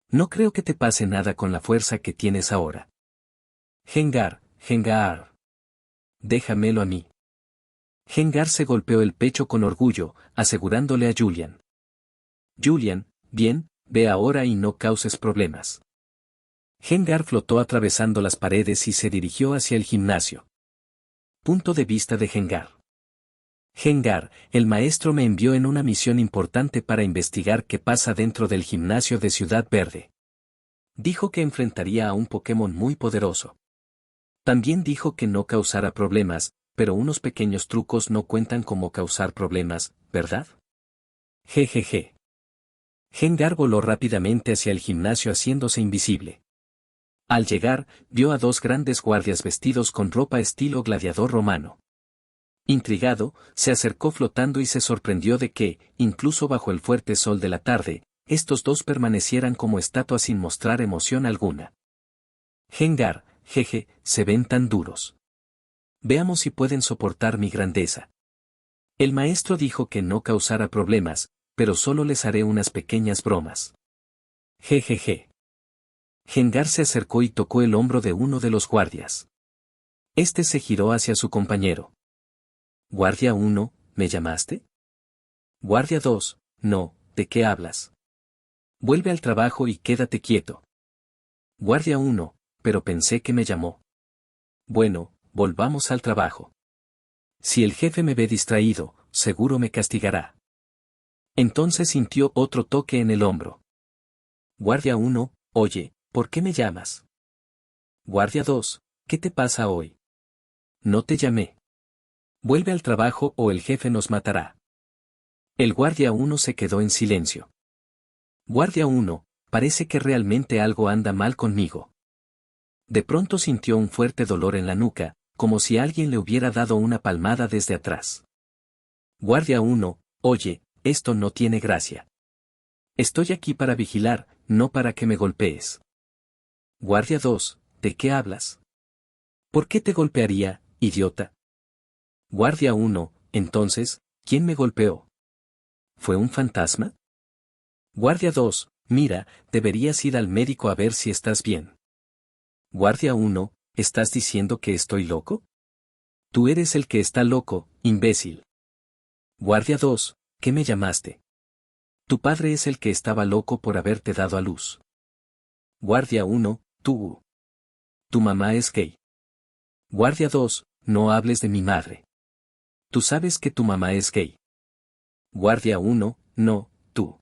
No creo que te pase nada con la fuerza que tienes ahora. Gengar, Gengar. Déjamelo a mí. Gengar se golpeó el pecho con orgullo, asegurándole a Julian. Julian, bien, ve ahora y no causes problemas. Gengar flotó atravesando las paredes y se dirigió hacia el gimnasio. Punto de vista de Gengar. Gengar, el maestro me envió en una misión importante para investigar qué pasa dentro del gimnasio de Ciudad Verde. Dijo que enfrentaría a un Pokémon muy poderoso. También dijo que no causara problemas, pero unos pequeños trucos no cuentan como causar problemas, ¿verdad? Jejeje. Gengar voló rápidamente hacia el gimnasio haciéndose invisible. Al llegar, vio a 2 grandes guardias vestidos con ropa estilo gladiador romano. Intrigado, se acercó flotando y se sorprendió de que, incluso bajo el fuerte sol de la tarde, estos 2 permanecieran como estatuas sin mostrar emoción alguna. Gengar, jeje, se ven tan duros. Veamos si pueden soportar mi grandeza. El maestro dijo que no causara problemas, pero solo les haré unas pequeñas bromas. Jejeje. Gengar se acercó y tocó el hombro de uno de los guardias. Este se giró hacia su compañero. Guardia 1, ¿me llamaste? Guardia 2, no, ¿de qué hablas? Vuelve al trabajo y quédate quieto. Guardia 1, pero pensé que me llamó. Bueno, volvamos al trabajo. Si el jefe me ve distraído, seguro me castigará. Entonces sintió otro toque en el hombro. Guardia 1, oye, ¿por qué me llamas? Guardia 2, ¿qué te pasa hoy? No te llamé. Vuelve al trabajo o el jefe nos matará. El guardia 1 se quedó en silencio. Guardia 1, parece que realmente algo anda mal conmigo. De pronto sintió un fuerte dolor en la nuca, como si alguien le hubiera dado una palmada desde atrás. Guardia 1, oye, esto no tiene gracia. Estoy aquí para vigilar, no para que me golpees. Guardia 2, ¿de qué hablas? ¿Por qué te golpearía, idiota? Guardia 1, entonces, ¿quién me golpeó? ¿Fue un fantasma? Guardia 2, mira, deberías ir al médico a ver si estás bien. Guardia 1, ¿estás diciendo que estoy loco? Tú eres el que está loco, imbécil. Guardia 2, ¿qué me llamaste? Tu padre es el que estaba loco por haberte dado a luz. Guardia 1, tú. Tu mamá es gay. Guardia 2, no hables de mi madre. Tú sabes que tu mamá es gay. Guardia 1, no, tú.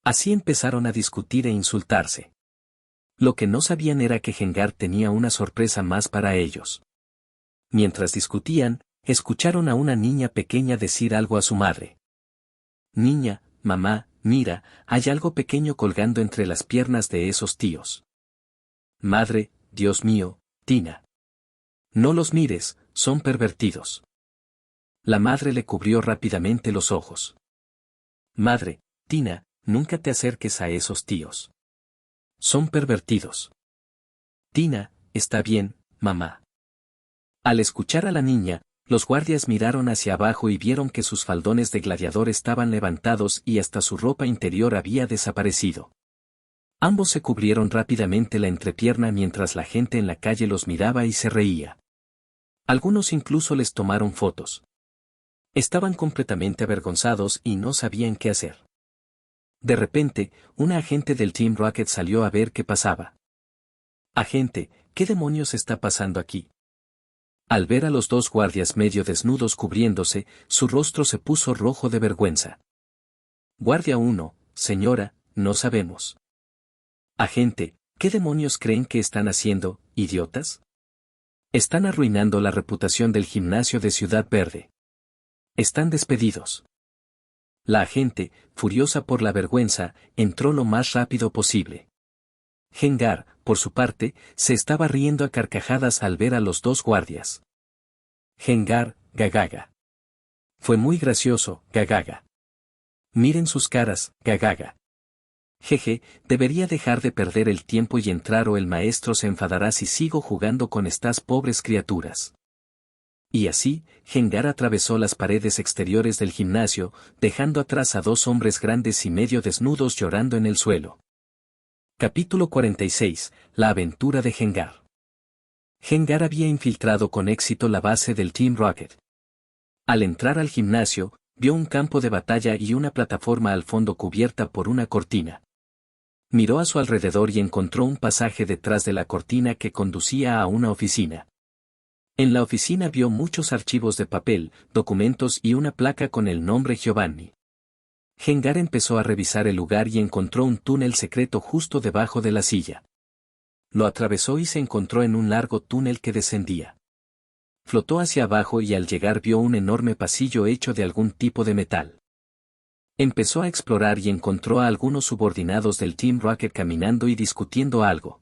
Así empezaron a discutir e insultarse. Lo que no sabían era que Gengar tenía una sorpresa más para ellos. Mientras discutían, escucharon a una niña pequeña decir algo a su madre. Niña, mamá, mira, hay algo pequeño colgando entre las piernas de esos tíos. Madre, Dios mío, Tina. No los mires, son pervertidos. La madre le cubrió rápidamente los ojos. Madre, Tina, nunca te acerques a esos tíos. Son pervertidos. Tina, está bien, mamá. Al escuchar a la niña, los guardias miraron hacia abajo y vieron que sus faldones de gladiador estaban levantados y hasta su ropa interior había desaparecido. Ambos se cubrieron rápidamente la entrepierna mientras la gente en la calle los miraba y se reía. Algunos incluso les tomaron fotos. Estaban completamente avergonzados y no sabían qué hacer. De repente, una agente del Team Rocket salió a ver qué pasaba. Agente, ¿qué demonios está pasando aquí? Al ver a los dos guardias medio desnudos cubriéndose, su rostro se puso rojo de vergüenza. Guardia 1, señora, no sabemos. Agente, ¿qué demonios creen que están haciendo, idiotas? Están arruinando la reputación del gimnasio de Ciudad Verde. Están despedidos. La agente, furiosa por la vergüenza, entró lo más rápido posible. Gengar, por su parte, se estaba riendo a carcajadas al ver a los dos guardias. Gengar, gagaga. Fue muy gracioso, gagaga. Miren sus caras, gagaga. Jeje, debería dejar de perder el tiempo y entrar o el maestro se enfadará si sigo jugando con estas pobres criaturas. Y así, Gengar atravesó las paredes exteriores del gimnasio, dejando atrás a dos hombres grandes y medio desnudos llorando en el suelo. Capítulo 46, La aventura de Gengar. Gengar había infiltrado con éxito la base del Team Rocket. Al entrar al gimnasio, vio un campo de batalla y una plataforma al fondo cubierta por una cortina. Miró a su alrededor y encontró un pasaje detrás de la cortina que conducía a una oficina. En la oficina vio muchos archivos de papel, documentos y una placa con el nombre Giovanni. Gengar empezó a revisar el lugar y encontró un túnel secreto justo debajo de la silla. Lo atravesó y se encontró en un largo túnel que descendía. Flotó hacia abajo y al llegar vio un enorme pasillo hecho de algún tipo de metal. Empezó a explorar y encontró a algunos subordinados del Team Rocket caminando y discutiendo algo.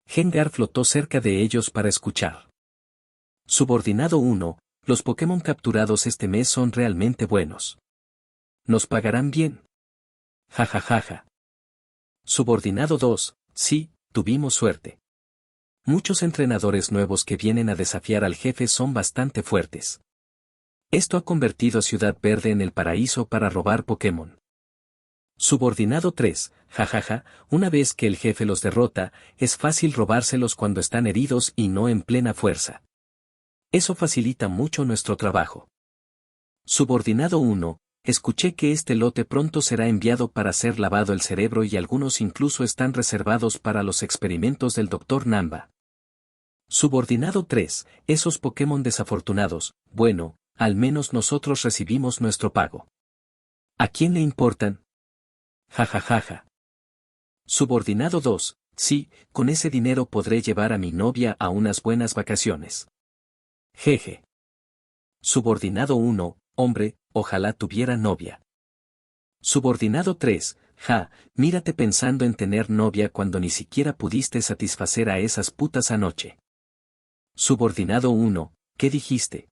Gengar flotó cerca de ellos para escuchar. Subordinado 1, los Pokémon capturados este mes son realmente buenos. ¿Nos pagarán bien? Jajajaja. Subordinado 2, sí, tuvimos suerte. Muchos entrenadores nuevos que vienen a desafiar al jefe son bastante fuertes. Esto ha convertido a Ciudad Verde en el paraíso para robar Pokémon. Subordinado 3, jajaja, una vez que el jefe los derrota, es fácil robárselos cuando están heridos y no en plena fuerza. Eso facilita mucho nuestro trabajo. Subordinado 1, escuché que este lote pronto será enviado para ser lavado el cerebro y algunos incluso están reservados para los experimentos del Dr. Namba. Subordinado 3, esos Pokémon desafortunados, bueno, al menos nosotros recibimos nuestro pago. ¿A quién le importan? Jajajaja. Subordinado 2, sí, con ese dinero podré llevar a mi novia a unas buenas vacaciones. Jeje. Subordinado 1, hombre, ojalá tuviera novia. Subordinado 3, ja, mírate pensando en tener novia cuando ni siquiera pudiste satisfacer a esas putas anoche. Subordinado 1, ¿qué dijiste?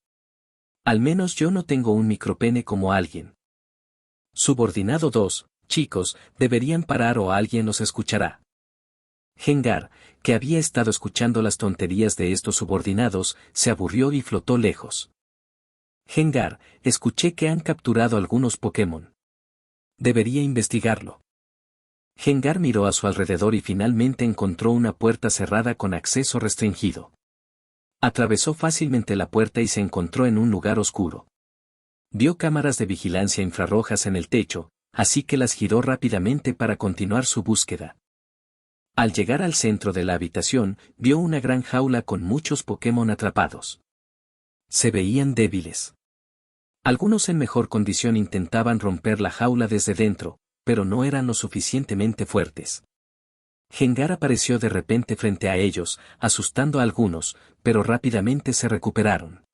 Al menos yo no tengo un micropene como alguien. Subordinado 2, chicos, deberían parar o alguien los escuchará. Gengar, que había estado escuchando las tonterías de estos subordinados, se aburrió y flotó lejos. Gengar, escuché que han capturado algunos Pokémon. Debería investigarlo. Gengar miró a su alrededor y finalmente encontró una puerta cerrada con acceso restringido. Atravesó fácilmente la puerta y se encontró en un lugar oscuro. Vio cámaras de vigilancia infrarrojas en el techo, así que las giró rápidamente para continuar su búsqueda. Al llegar al centro de la habitación, vio una gran jaula con muchos Pokémon atrapados. Se veían débiles. Algunos en mejor condición intentaban romper la jaula desde dentro, pero no eran lo suficientemente fuertes. Gengar apareció de repente frente a ellos, asustando a algunos, pero rápidamente se recuperaron.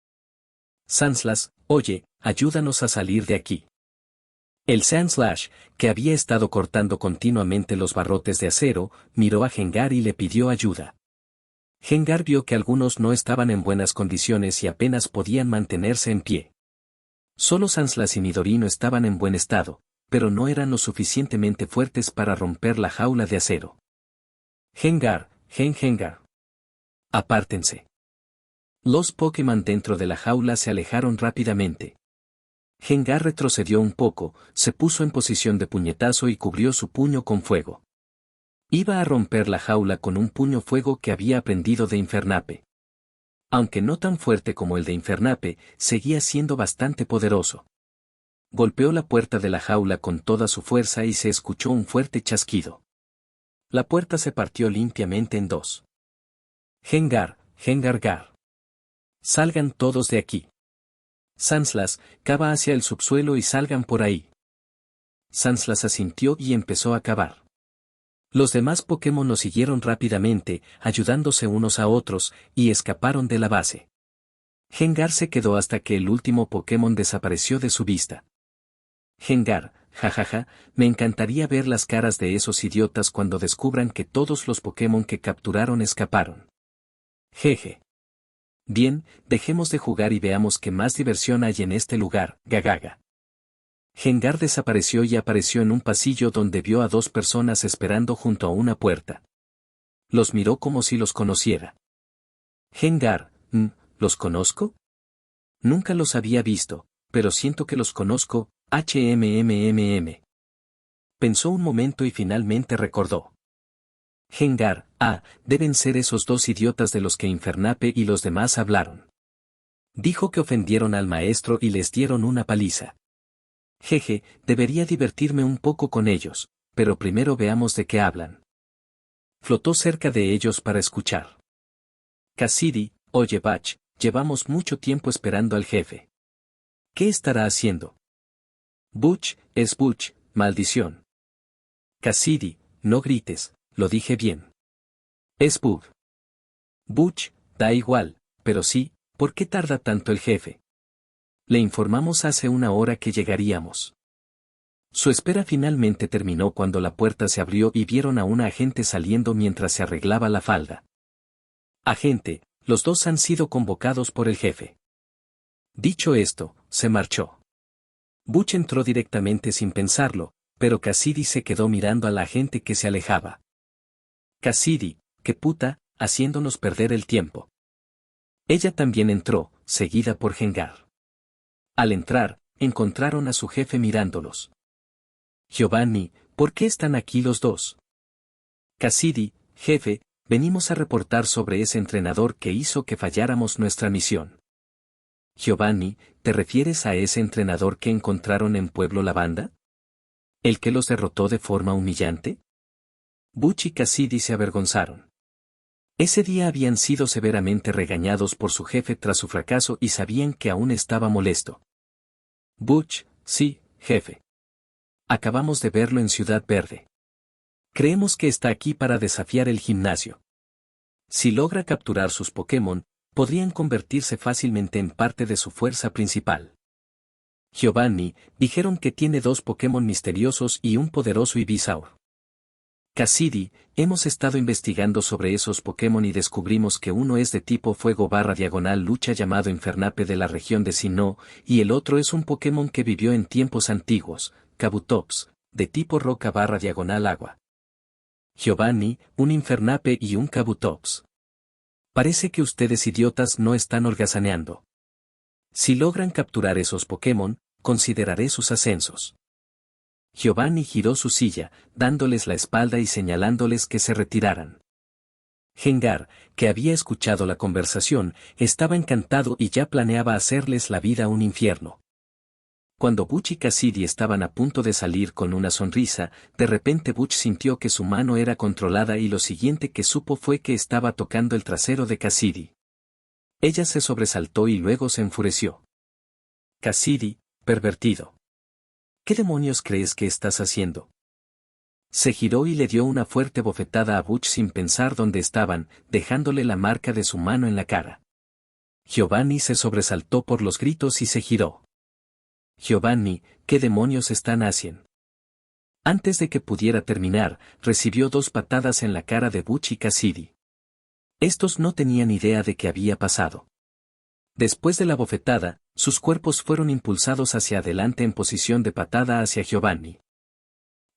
Sandslash, oye, ayúdanos a salir de aquí. El Sandslash, que había estado cortando continuamente los barrotes de acero, miró a Gengar y le pidió ayuda. Gengar vio que algunos no estaban en buenas condiciones y apenas podían mantenerse en pie. Solo Sandslash y Midorino estaban en buen estado, pero no eran lo suficientemente fuertes para romper la jaula de acero. Gengar, Gengar. Apártense. Los Pokémon dentro de la jaula se alejaron rápidamente. Gengar retrocedió un poco, se puso en posición de puñetazo y cubrió su puño con fuego. Iba a romper la jaula con un puño fuego que había aprendido de Infernape. Aunque no tan fuerte como el de Infernape, seguía siendo bastante poderoso. Golpeó la puerta de la jaula con toda su fuerza y se escuchó un fuerte chasquido. La puerta se partió limpiamente en dos. Gengar, Gengargar. Salgan todos de aquí. Sandslash, cava hacia el subsuelo y salgan por ahí. Sandslash asintió y empezó a cavar. Los demás Pokémon lo siguieron rápidamente, ayudándose unos a otros, y escaparon de la base. Gengar se quedó hasta que el último Pokémon desapareció de su vista. Gengar, jajaja, me encantaría ver las caras de esos idiotas cuando descubran que todos los Pokémon que capturaron escaparon. Jeje. Bien, dejemos de jugar y veamos qué más diversión hay en este lugar, gagaga. Gengar desapareció y apareció en un pasillo donde vio a dos personas esperando junto a una puerta. Los miró como si los conociera. Gengar, ¿los conozco? Nunca los había visto, pero siento que los conozco, Pensó un momento y finalmente recordó. Gengar, deben ser esos dos idiotas de los que Infernape y los demás hablaron. Dijo que ofendieron al maestro y les dieron una paliza. Jeje, debería divertirme un poco con ellos, pero primero veamos de qué hablan. Flotó cerca de ellos para escuchar. Cassidy, oye Butch, llevamos mucho tiempo esperando al jefe. ¿Qué estará haciendo? Butch, es Butch, maldición. Cassidy, no grites, lo dije bien. Es Bug. Butch, da igual, pero sí, ¿por qué tarda tanto el jefe? Le informamos hace una hora que llegaríamos. Su espera finalmente terminó cuando la puerta se abrió y vieron a una agente saliendo mientras se arreglaba la falda. Agente, los dos han sido convocados por el jefe. Dicho esto, se marchó. Butch entró directamente sin pensarlo, pero Cassidy se quedó mirando a la agente que se alejaba. Cassidy, qué puta, haciéndonos perder el tiempo. Ella también entró, seguida por Gengar. Al entrar, encontraron a su jefe mirándolos. Giovanni, ¿por qué están aquí los dos? Cassidy, jefe, venimos a reportar sobre ese entrenador que hizo que falláramos nuestra misión. Giovanni, ¿te refieres a ese entrenador que encontraron en Pueblo Lavanda? ¿El que los derrotó de forma humillante? Butch y Cassidy se avergonzaron. Ese día habían sido severamente regañados por su jefe tras su fracaso y sabían que aún estaba molesto. Butch, sí, jefe. Acabamos de verlo en Ciudad Verde. Creemos que está aquí para desafiar el gimnasio. Si logra capturar sus Pokémon, podrían convertirse fácilmente en parte de su fuerza principal. Giovanni, dijeron que tiene dos Pokémon misteriosos y un poderoso Ivysaur. Cassidy, hemos estado investigando sobre esos Pokémon y descubrimos que uno es de tipo fuego/lucha llamado Infernape de la región de Sinnoh, y el otro es un Pokémon que vivió en tiempos antiguos, Kabutops, de tipo roca/agua. Giovanni, un Infernape y un Kabutops. Parece que ustedes idiotas no están holgazaneando. Si logran capturar esos Pokémon, consideraré sus ascensos. Giovanni giró su silla, dándoles la espalda y señalándoles que se retiraran. Gengar, que había escuchado la conversación, estaba encantado y ya planeaba hacerles la vida un infierno. Cuando Butch y Cassidy estaban a punto de salir con una sonrisa, de repente Butch sintió que su mano era controlada y lo siguiente que supo fue que estaba tocando el trasero de Cassidy. Ella se sobresaltó y luego se enfureció. Cassidy, pervertido. ¿Qué demonios crees que estás haciendo? Se giró y le dio una fuerte bofetada a Butch sin pensar dónde estaban, dejándole la marca de su mano en la cara. Giovanni se sobresaltó por los gritos y se giró. Giovanni, ¿qué demonios están haciendo? Antes de que pudiera terminar, recibió 2 patadas en la cara de Butch y Cassidy. Estos no tenían idea de qué había pasado. Después de la bofetada, sus cuerpos fueron impulsados hacia adelante en posición de patada hacia Giovanni.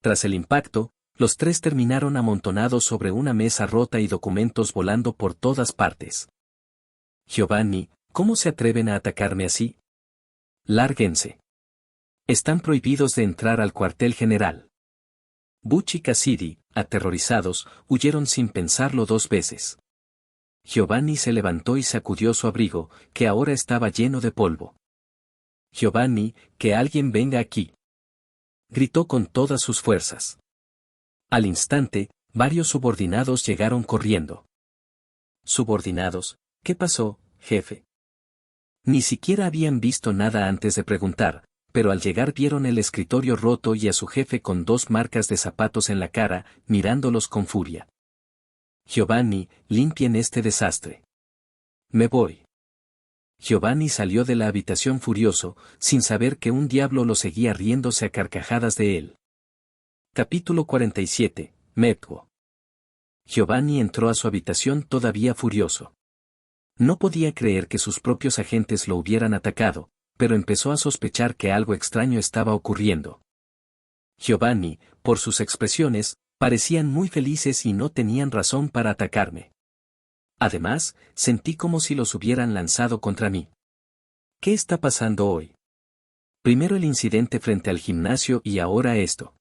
Tras el impacto, los 3 terminaron amontonados sobre una mesa rota y documentos volando por todas partes. Giovanni, ¿cómo se atreven a atacarme así? Lárguense. Están prohibidos de entrar al cuartel general. Butch y Cassidy, aterrorizados, huyeron sin pensarlo 2 veces. Giovanni se levantó y sacudió su abrigo, que ahora estaba lleno de polvo. Giovanni, que alguien venga aquí. Gritó con todas sus fuerzas. Al instante, varios subordinados llegaron corriendo. ¿Subordinados? ¿Qué pasó, jefe? Ni siquiera habían visto nada antes de preguntar, pero al llegar vieron el escritorio roto y a su jefe con 2 marcas de zapatos en la cara, mirándolos con furia. Giovanni, limpien este desastre. Me voy. Giovanni salió de la habitación furioso, sin saber que un diablo lo seguía riéndose a carcajadas de él. Capítulo 47, Metwo. Giovanni entró a su habitación todavía furioso. No podía creer que sus propios agentes lo hubieran atacado, pero empezó a sospechar que algo extraño estaba ocurriendo. Giovanni, por sus expresiones, parecían muy felices y no tenían razón para atacarme. Además, sentí como si los hubieran lanzado contra mí. ¿Qué está pasando hoy? Primero el incidente frente al gimnasio y ahora esto.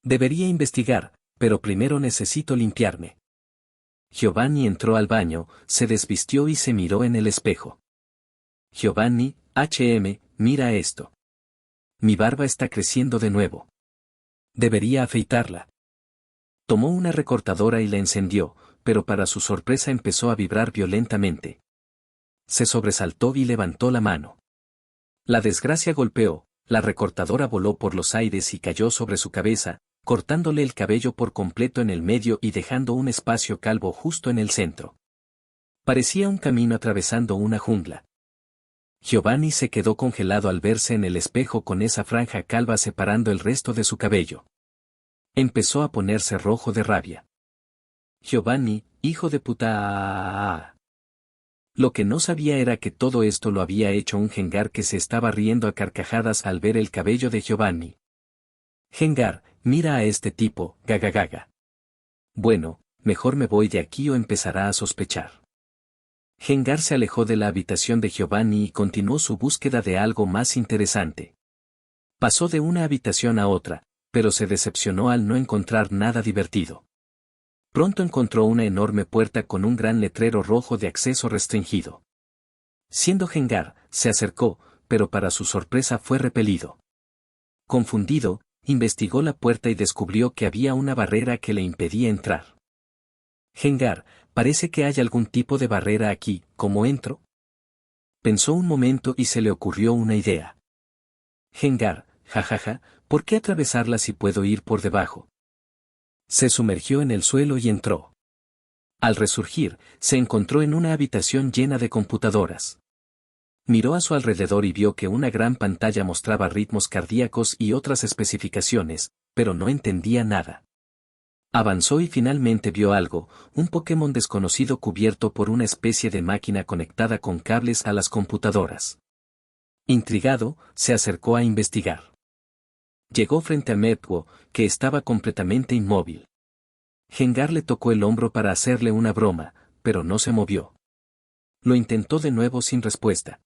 Debería investigar, pero primero necesito limpiarme. Giovanni entró al baño, se desvistió y se miró en el espejo. Giovanni, mira esto. Mi barba está creciendo de nuevo. Debería afeitarla. Tomó una recortadora y la encendió, pero para su sorpresa empezó a vibrar violentamente. Se sobresaltó y levantó la mano. La desgracia golpeó, la recortadora voló por los aires y cayó sobre su cabeza, cortándole el cabello por completo en el medio y dejando un espacio calvo justo en el centro. Parecía un camino atravesando una jungla. Giovanni se quedó congelado al verse en el espejo con esa franja calva separando el resto de su cabello. Empezó a ponerse rojo de rabia. Giovanni, hijo de puta. Lo que no sabía era que todo esto lo había hecho un Gengar que se estaba riendo a carcajadas al ver el cabello de Giovanni. Gengar, mira a este tipo, gaga. Bueno, mejor me voy de aquí o empezará a sospechar. Gengar se alejó de la habitación de Giovanni y continuó su búsqueda de algo más interesante. Pasó de una habitación a otra, pero se decepcionó al no encontrar nada divertido. Pronto encontró una enorme puerta con un gran letrero rojo de acceso restringido. Siendo Gengar, se acercó, pero para su sorpresa fue repelido. Confundido, investigó la puerta y descubrió que había una barrera que le impedía entrar. Gengar, parece que hay algún tipo de barrera aquí, ¿cómo entro? Pensó un momento y se le ocurrió una idea. Gengar, jajaja, ¿por qué atravesarla si puedo ir por debajo? Se sumergió en el suelo y entró. Al resurgir, se encontró en una habitación llena de computadoras. Miró a su alrededor y vio que una gran pantalla mostraba ritmos cardíacos y otras especificaciones, pero no entendía nada. Avanzó y finalmente vio algo, un Pokémon desconocido cubierto por una especie de máquina conectada con cables a las computadoras. Intrigado, se acercó a investigar. Llegó frente a Metwo, que estaba completamente inmóvil. Gengar le tocó el hombro para hacerle una broma, pero no se movió. Lo intentó de nuevo sin respuesta.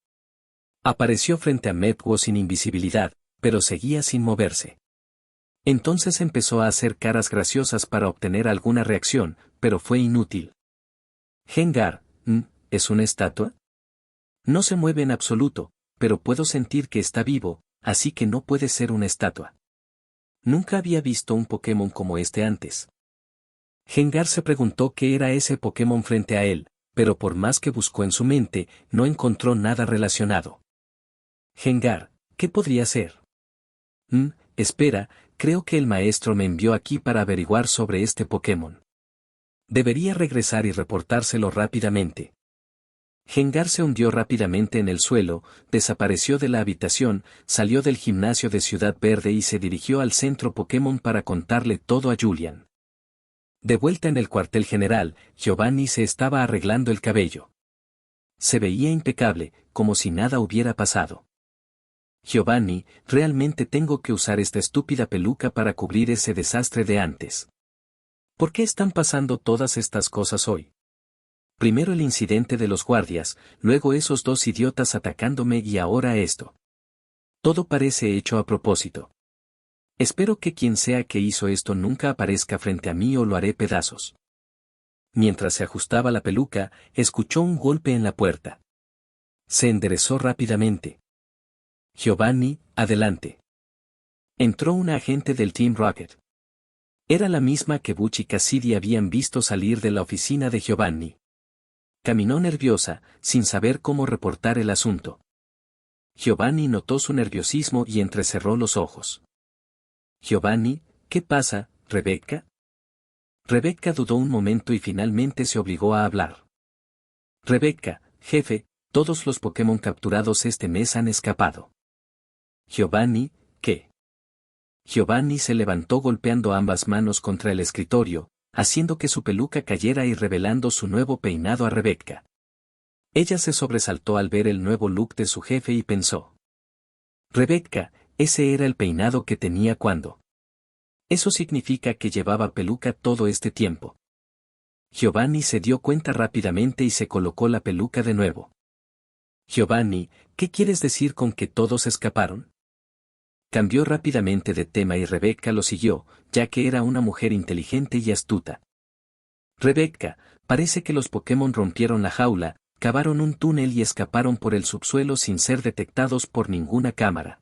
Apareció frente a Metwo sin invisibilidad, pero seguía sin moverse. Entonces empezó a hacer caras graciosas para obtener alguna reacción, pero fue inútil. Gengar, ¿es una estatua? No se mueve en absoluto, pero puedo sentir que está vivo, así que no puede ser una estatua. Nunca había visto un Pokémon como este antes. Gengar se preguntó qué era ese Pokémon frente a él, pero por más que buscó en su mente, no encontró nada relacionado. Gengar, ¿qué podría ser? Espera, creo que el maestro me envió aquí para averiguar sobre este Pokémon. Debería regresar y reportárselo rápidamente. Gengar se hundió rápidamente en el suelo, desapareció de la habitación, salió del gimnasio de Ciudad Verde y se dirigió al centro Pokémon para contarle todo a Julian. De vuelta en el cuartel general, Giovanni se estaba arreglando el cabello. Se veía impecable, como si nada hubiera pasado. Giovanni, realmente tengo que usar esta estúpida peluca para cubrir ese desastre de antes. ¿Por qué están pasando todas estas cosas hoy? Primero el incidente de los guardias, luego esos dos idiotas atacándome y ahora esto. Todo parece hecho a propósito. Espero que quien sea que hizo esto nunca aparezca frente a mí o lo haré pedazos. Mientras se ajustaba la peluca, escuchó un golpe en la puerta. Se enderezó rápidamente. Giovanni, adelante. Entró una agente del Team Rocket. Era la misma que Butch y Cassidy habían visto salir de la oficina de Giovanni. Caminó nerviosa, sin saber cómo reportar el asunto. Giovanni notó su nerviosismo y entrecerró los ojos. Giovanni, ¿qué pasa, Rebecca? Rebecca dudó un momento y finalmente se obligó a hablar. Rebecca, jefe, todos los Pokémon capturados este mes han escapado. Giovanni, ¿qué? Giovanni se levantó golpeando ambas manos contra el escritorio, haciendo que su peluca cayera y revelando su nuevo peinado a Rebecca. Ella se sobresaltó al ver el nuevo look de su jefe y pensó. Rebecca, ese era el peinado que tenía cuando. Eso significa que llevaba peluca todo este tiempo. Giovanni se dio cuenta rápidamente y se colocó la peluca de nuevo. Giovanni, ¿qué quieres decir con que todos escaparon? Cambió rápidamente de tema y Rebecca lo siguió, ya que era una mujer inteligente y astuta. Rebecca, parece que los Pokémon rompieron la jaula, cavaron un túnel y escaparon por el subsuelo sin ser detectados por ninguna cámara.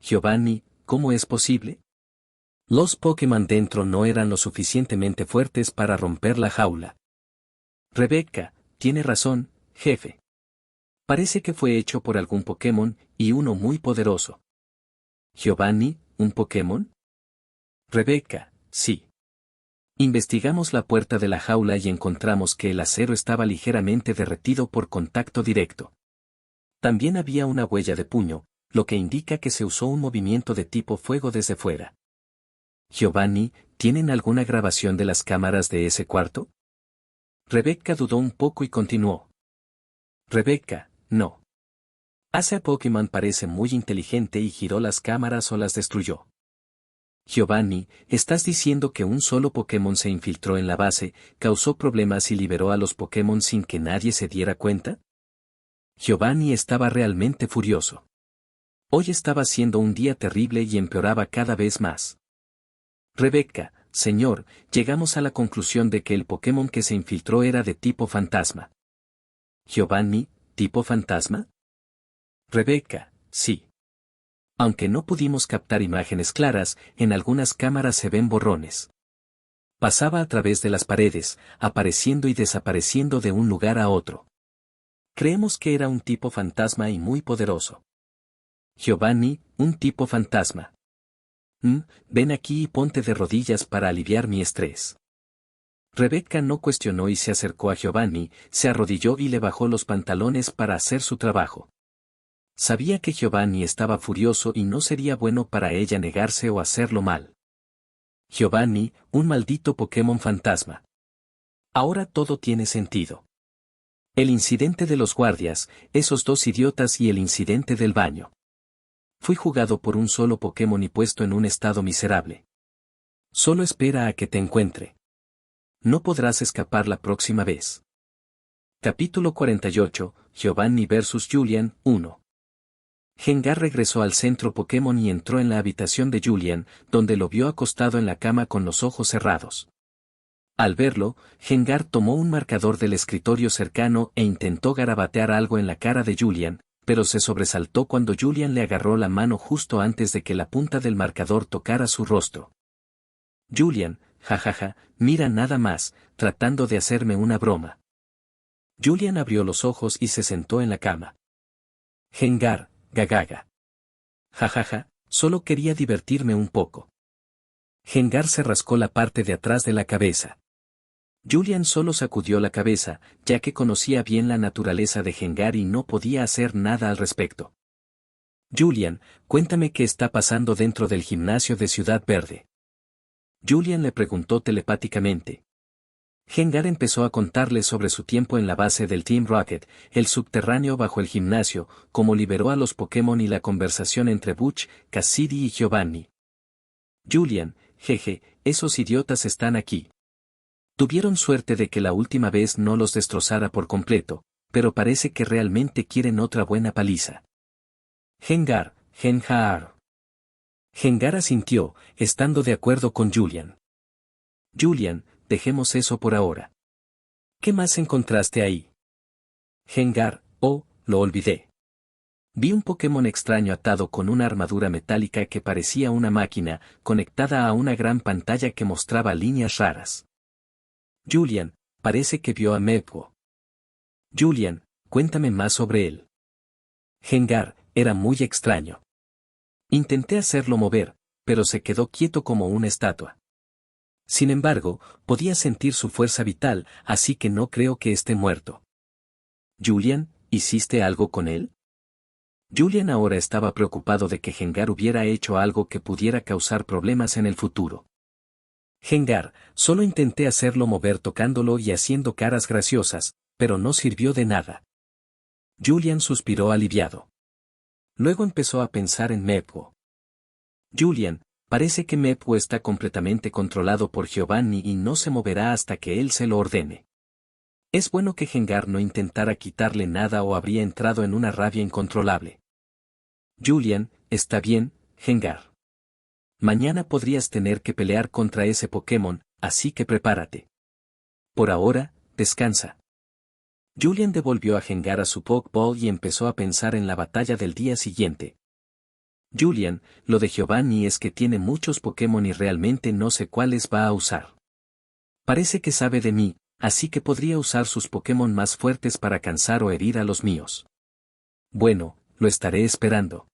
Giovanni, ¿cómo es posible? Los Pokémon dentro no eran lo suficientemente fuertes para romper la jaula. Rebecca, tiene razón, jefe. Parece que fue hecho por algún Pokémon, y uno muy poderoso. Giovanni, ¿un Pokémon? Rebecca, sí. Investigamos la puerta de la jaula y encontramos que el acero estaba ligeramente derretido por contacto directo. También había una huella de puño, lo que indica que se usó un movimiento de tipo fuego desde fuera. Giovanni, ¿tienen alguna grabación de las cámaras de ese cuarto? Rebecca dudó un poco y continuó. Rebecca, no. Asa Pokémon parece muy inteligente y giró las cámaras o las destruyó. Giovanni, ¿estás diciendo que un solo Pokémon se infiltró en la base, causó problemas y liberó a los Pokémon sin que nadie se diera cuenta? Giovanni estaba realmente furioso. Hoy estaba siendo un día terrible y empeoraba cada vez más. Rebecca, señor, llegamos a la conclusión de que el Pokémon que se infiltró era de tipo fantasma. Giovanni, ¿tipo fantasma? Rebecca, sí. Aunque no pudimos captar imágenes claras, en algunas cámaras se ven borrones. Pasaba a través de las paredes, apareciendo y desapareciendo de un lugar a otro. Creemos que era un tipo fantasma y muy poderoso. Giovanni, un tipo fantasma. Ven aquí y ponte de rodillas para aliviar mi estrés. Rebecca no cuestionó y se acercó a Giovanni, se arrodilló y le bajó los pantalones para hacer su trabajo. Sabía que Giovanni estaba furioso y no sería bueno para ella negarse o hacerlo mal. Giovanni, un maldito Pokémon fantasma. Ahora todo tiene sentido. El incidente de los guardias, esos dos idiotas y el incidente del baño. Fui jugado por un solo Pokémon y puesto en un estado miserable. Solo espera a que te encuentre. No podrás escapar la próxima vez. Capítulo 48, Giovanni vs Julian, 1. Gengar regresó al centro Pokémon y entró en la habitación de Julian, donde lo vio acostado en la cama con los ojos cerrados. Al verlo, Gengar tomó un marcador del escritorio cercano e intentó garabatear algo en la cara de Julian, pero se sobresaltó cuando Julian le agarró la mano justo antes de que la punta del marcador tocara su rostro. Julian, jajaja, mira nada más, tratando de hacerme una broma. Julian abrió los ojos y se sentó en la cama. Gengar, gagaga. Jajaja, solo quería divertirme un poco. Gengar se rascó la parte de atrás de la cabeza. Julian solo sacudió la cabeza, ya que conocía bien la naturaleza de Gengar y no podía hacer nada al respecto. Julian, cuéntame qué está pasando dentro del gimnasio de Ciudad Verde. Julian le preguntó telepáticamente. Gengar empezó a contarle sobre su tiempo en la base del Team Rocket, el subterráneo bajo el gimnasio, cómo liberó a los Pokémon y la conversación entre Butch, Cassidy y Giovanni. Julian, jeje, esos idiotas están aquí. Tuvieron suerte de que la última vez no los destrozara por completo, pero parece que realmente quieren otra buena paliza. Gengar, Gengar. Gengar asintió, estando de acuerdo con Julian. Julian, dejemos eso por ahora. ¿Qué más encontraste ahí? Gengar, oh, lo olvidé. Vi un Pokémon extraño atado con una armadura metálica que parecía una máquina, conectada a una gran pantalla que mostraba líneas raras. Julian, parece que vio a Mepwo. Julian, cuéntame más sobre él. Gengar, era muy extraño. Intenté hacerlo mover, pero se quedó quieto como una estatua. Sin embargo, podía sentir su fuerza vital, así que no creo que esté muerto. Julian, ¿hiciste algo con él? Julian ahora estaba preocupado de que Gengar hubiera hecho algo que pudiera causar problemas en el futuro. Gengar, solo intenté hacerlo mover tocándolo y haciendo caras graciosas, pero no sirvió de nada. Julian suspiró aliviado. Luego empezó a pensar en Mepwo. Julian, parece que Mepwo está completamente controlado por Giovanni y no se moverá hasta que él se lo ordene. Es bueno que Gengar no intentara quitarle nada o habría entrado en una rabia incontrolable. Julian, está bien, Gengar. Mañana podrías tener que pelear contra ese Pokémon, así que prepárate. Por ahora, descansa. Julian devolvió a Gengar a su Pokéball y empezó a pensar en la batalla del día siguiente. Julian, lo de Giovanni es que tiene muchos Pokémon y realmente no sé cuáles va a usar. Parece que sabe de mí, así que podría usar sus Pokémon más fuertes para cansar o herir a los míos. Bueno, lo estaré esperando.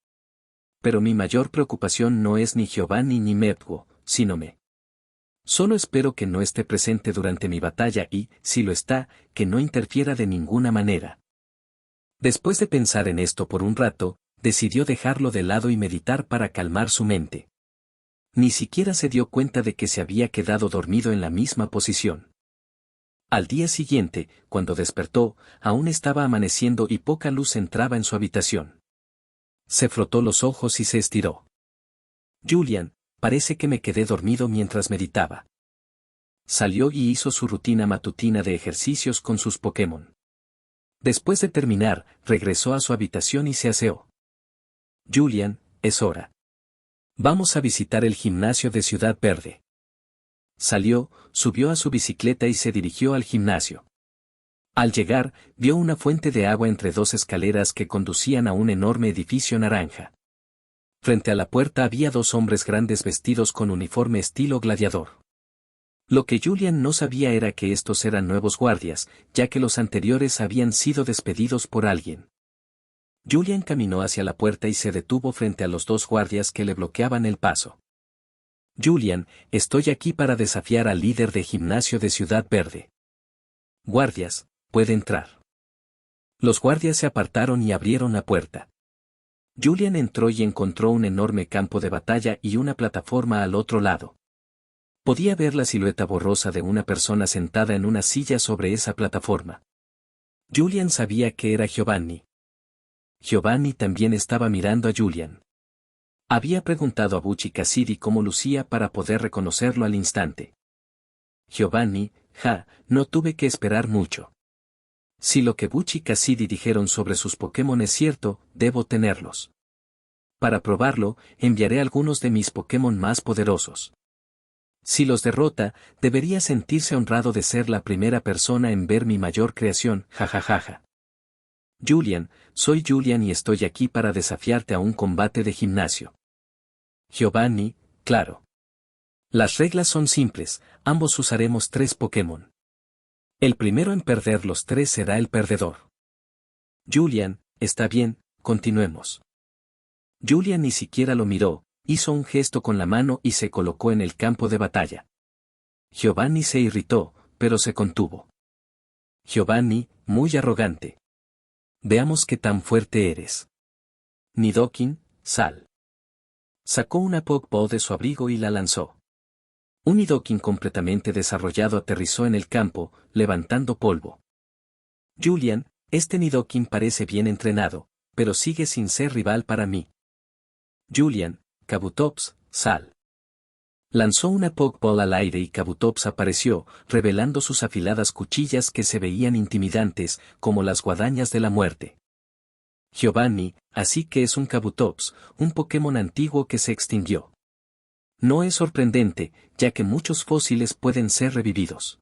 Pero mi mayor preocupación no es ni Giovanni ni Mepwo, sino me. Solo espero que no esté presente durante mi batalla y, si lo está, que no interfiera de ninguna manera. Después de pensar en esto por un rato, decidió dejarlo de lado y meditar para calmar su mente. Ni siquiera se dio cuenta de que se había quedado dormido en la misma posición. Al día siguiente, cuando despertó, aún estaba amaneciendo y poca luz entraba en su habitación. Se frotó los ojos y se estiró. Julian, parece que me quedé dormido mientras meditaba. Salió y hizo su rutina matutina de ejercicios con sus Pokémon. Después de terminar, regresó a su habitación y se aseó. Julian, es hora. Vamos a visitar el gimnasio de Ciudad Verde. Salió, subió a su bicicleta y se dirigió al gimnasio. Al llegar, vio una fuente de agua entre dos escaleras que conducían a un enorme edificio naranja. Frente a la puerta había dos hombres grandes vestidos con uniforme estilo gladiador. Lo que Julian no sabía era que estos eran nuevos guardias, ya que los anteriores habían sido despedidos por alguien. Julian caminó hacia la puerta y se detuvo frente a los dos guardias que le bloqueaban el paso. Julian, estoy aquí para desafiar al líder de gimnasio de Ciudad Verde. Guardias, puede entrar. Los guardias se apartaron y abrieron la puerta. Julian entró y encontró un enorme campo de batalla y una plataforma al otro lado. Podía ver la silueta borrosa de una persona sentada en una silla sobre esa plataforma. Julian sabía que era Giovanni. Giovanni también estaba mirando a Julian. Había preguntado a Butch y Cassidy cómo lucía para poder reconocerlo al instante. Giovanni, no tuve que esperar mucho. Si lo que Butch y Cassidy dijeron sobre sus Pokémon es cierto, debo tenerlos. Para probarlo, enviaré algunos de mis Pokémon más poderosos. Si los derrota, debería sentirse honrado de ser la primera persona en ver mi mayor creación, jajajaja. Julian, soy Julian y estoy aquí para desafiarte a un combate de gimnasio. Giovanni, claro. Las reglas son simples, ambos usaremos 3 Pokémon. El primero en perder los 3 será el perdedor. Julian, está bien, continuemos. Julian ni siquiera lo miró, hizo un gesto con la mano y se colocó en el campo de batalla. Giovanni se irritó, pero se contuvo. Giovanni, muy arrogante. Veamos qué tan fuerte eres. Nidoking, sal. Sacó una Pokéball de su abrigo y la lanzó. Un Nidoking completamente desarrollado aterrizó en el campo, levantando polvo. Julian, este Nidoking parece bien entrenado, pero sigue sin ser rival para mí. Julian, Kabutops, sal. Lanzó una Pokéball al aire y Kabutops apareció, revelando sus afiladas cuchillas que se veían intimidantes, como las guadañas de la muerte. Giovanni, así que es un Kabutops, un Pokémon antiguo que se extinguió. No es sorprendente, ya que muchos fósiles pueden ser revividos.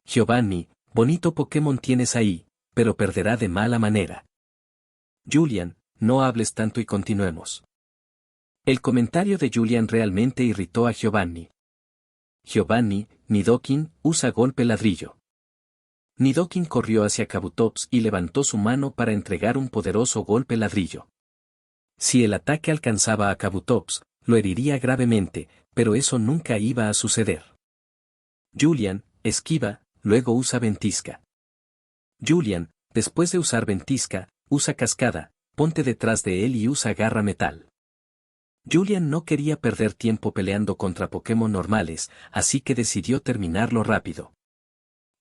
Giovanni, bonito Pokémon tienes ahí, pero perderá de mala manera. Julian, no hables tanto y continuemos. El comentario de Julian realmente irritó a Giovanni. Giovanni, Nidoking, usa golpe ladrillo. Nidoking corrió hacia Kabutops y levantó su mano para entregar un poderoso golpe ladrillo. Si el ataque alcanzaba a Kabutops, lo heriría gravemente, pero eso nunca iba a suceder. Julian, esquiva, luego usa ventisca. Julian, después de usar ventisca, usa cascada, ponte detrás de él y usa garra metal. Julian no quería perder tiempo peleando contra Pokémon normales, así que decidió terminarlo rápido.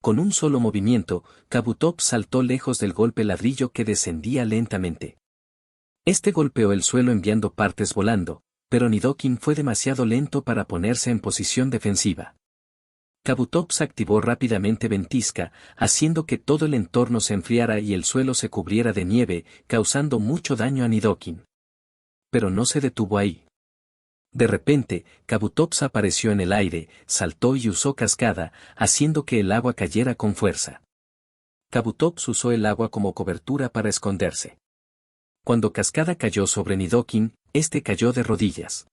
Con un solo movimiento, Kabutops saltó lejos del golpe ladrillo que descendía lentamente. Este golpeó el suelo enviando partes volando, pero Nidoking fue demasiado lento para ponerse en posición defensiva. Kabutops activó rápidamente ventisca, haciendo que todo el entorno se enfriara y el suelo se cubriera de nieve, causando mucho daño a Nidoking. Pero no se detuvo ahí. De repente, Kabutops apareció en el aire, saltó y usó cascada, haciendo que el agua cayera con fuerza. Kabutops usó el agua como cobertura para esconderse. Cuando cascada cayó sobre Nidoking, este cayó de rodillas.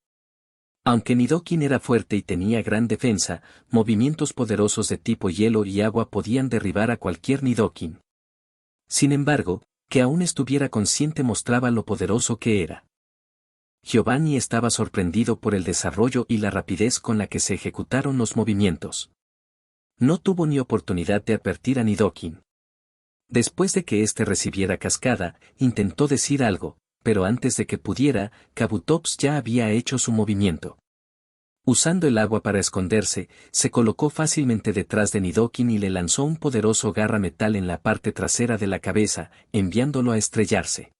Aunque Nidoking era fuerte y tenía gran defensa, movimientos poderosos de tipo hielo y agua podían derribar a cualquier Nidoking. Sin embargo, que aún estuviera consciente mostraba lo poderoso que era. Giovanni estaba sorprendido por el desarrollo y la rapidez con la que se ejecutaron los movimientos. No tuvo ni oportunidad de advertir a Nidoking. Después de que éste recibiera cascada, intentó decir algo, pero antes de que pudiera, Kabutops ya había hecho su movimiento. Usando el agua para esconderse, se colocó fácilmente detrás de Nidoking y le lanzó un poderoso garra metal en la parte trasera de la cabeza, enviándolo a estrellarse.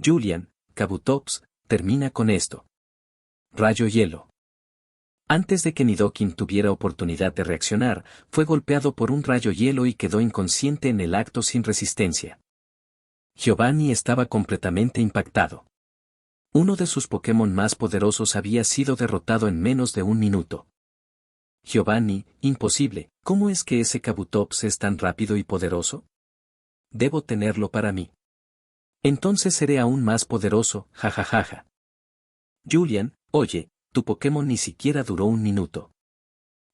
Julian, Kabutops, termina con esto. Rayo hielo. Antes de que Nidoking tuviera oportunidad de reaccionar, fue golpeado por un rayo hielo y quedó inconsciente en el acto sin resistencia. Giovanni estaba completamente impactado. Uno de sus Pokémon más poderosos había sido derrotado en menos de un minuto. Giovanni, imposible, ¿cómo es que ese Kabutops es tan rápido y poderoso? Debo tenerlo para mí. Entonces seré aún más poderoso, jajajaja. Julian, oye, tu Pokémon ni siquiera duró un minuto.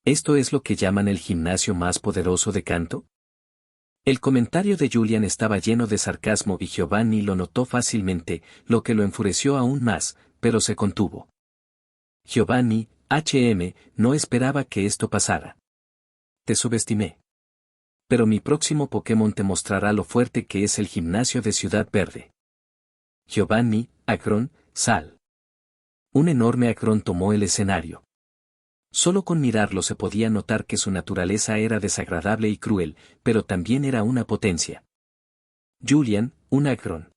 ¿Esto es lo que llaman el gimnasio más poderoso de Kanto? El comentario de Julian estaba lleno de sarcasmo y Giovanni lo notó fácilmente, lo que lo enfureció aún más, pero se contuvo. Giovanni, no esperaba que esto pasara. Te subestimé. Pero mi próximo Pokémon te mostrará lo fuerte que es el gimnasio de Ciudad Verde. Giovanni, Aggron, sal. Un enorme Aggron tomó el escenario. Solo con mirarlo se podía notar que su naturaleza era desagradable y cruel, pero también era una potencia. Julian, un Aggron.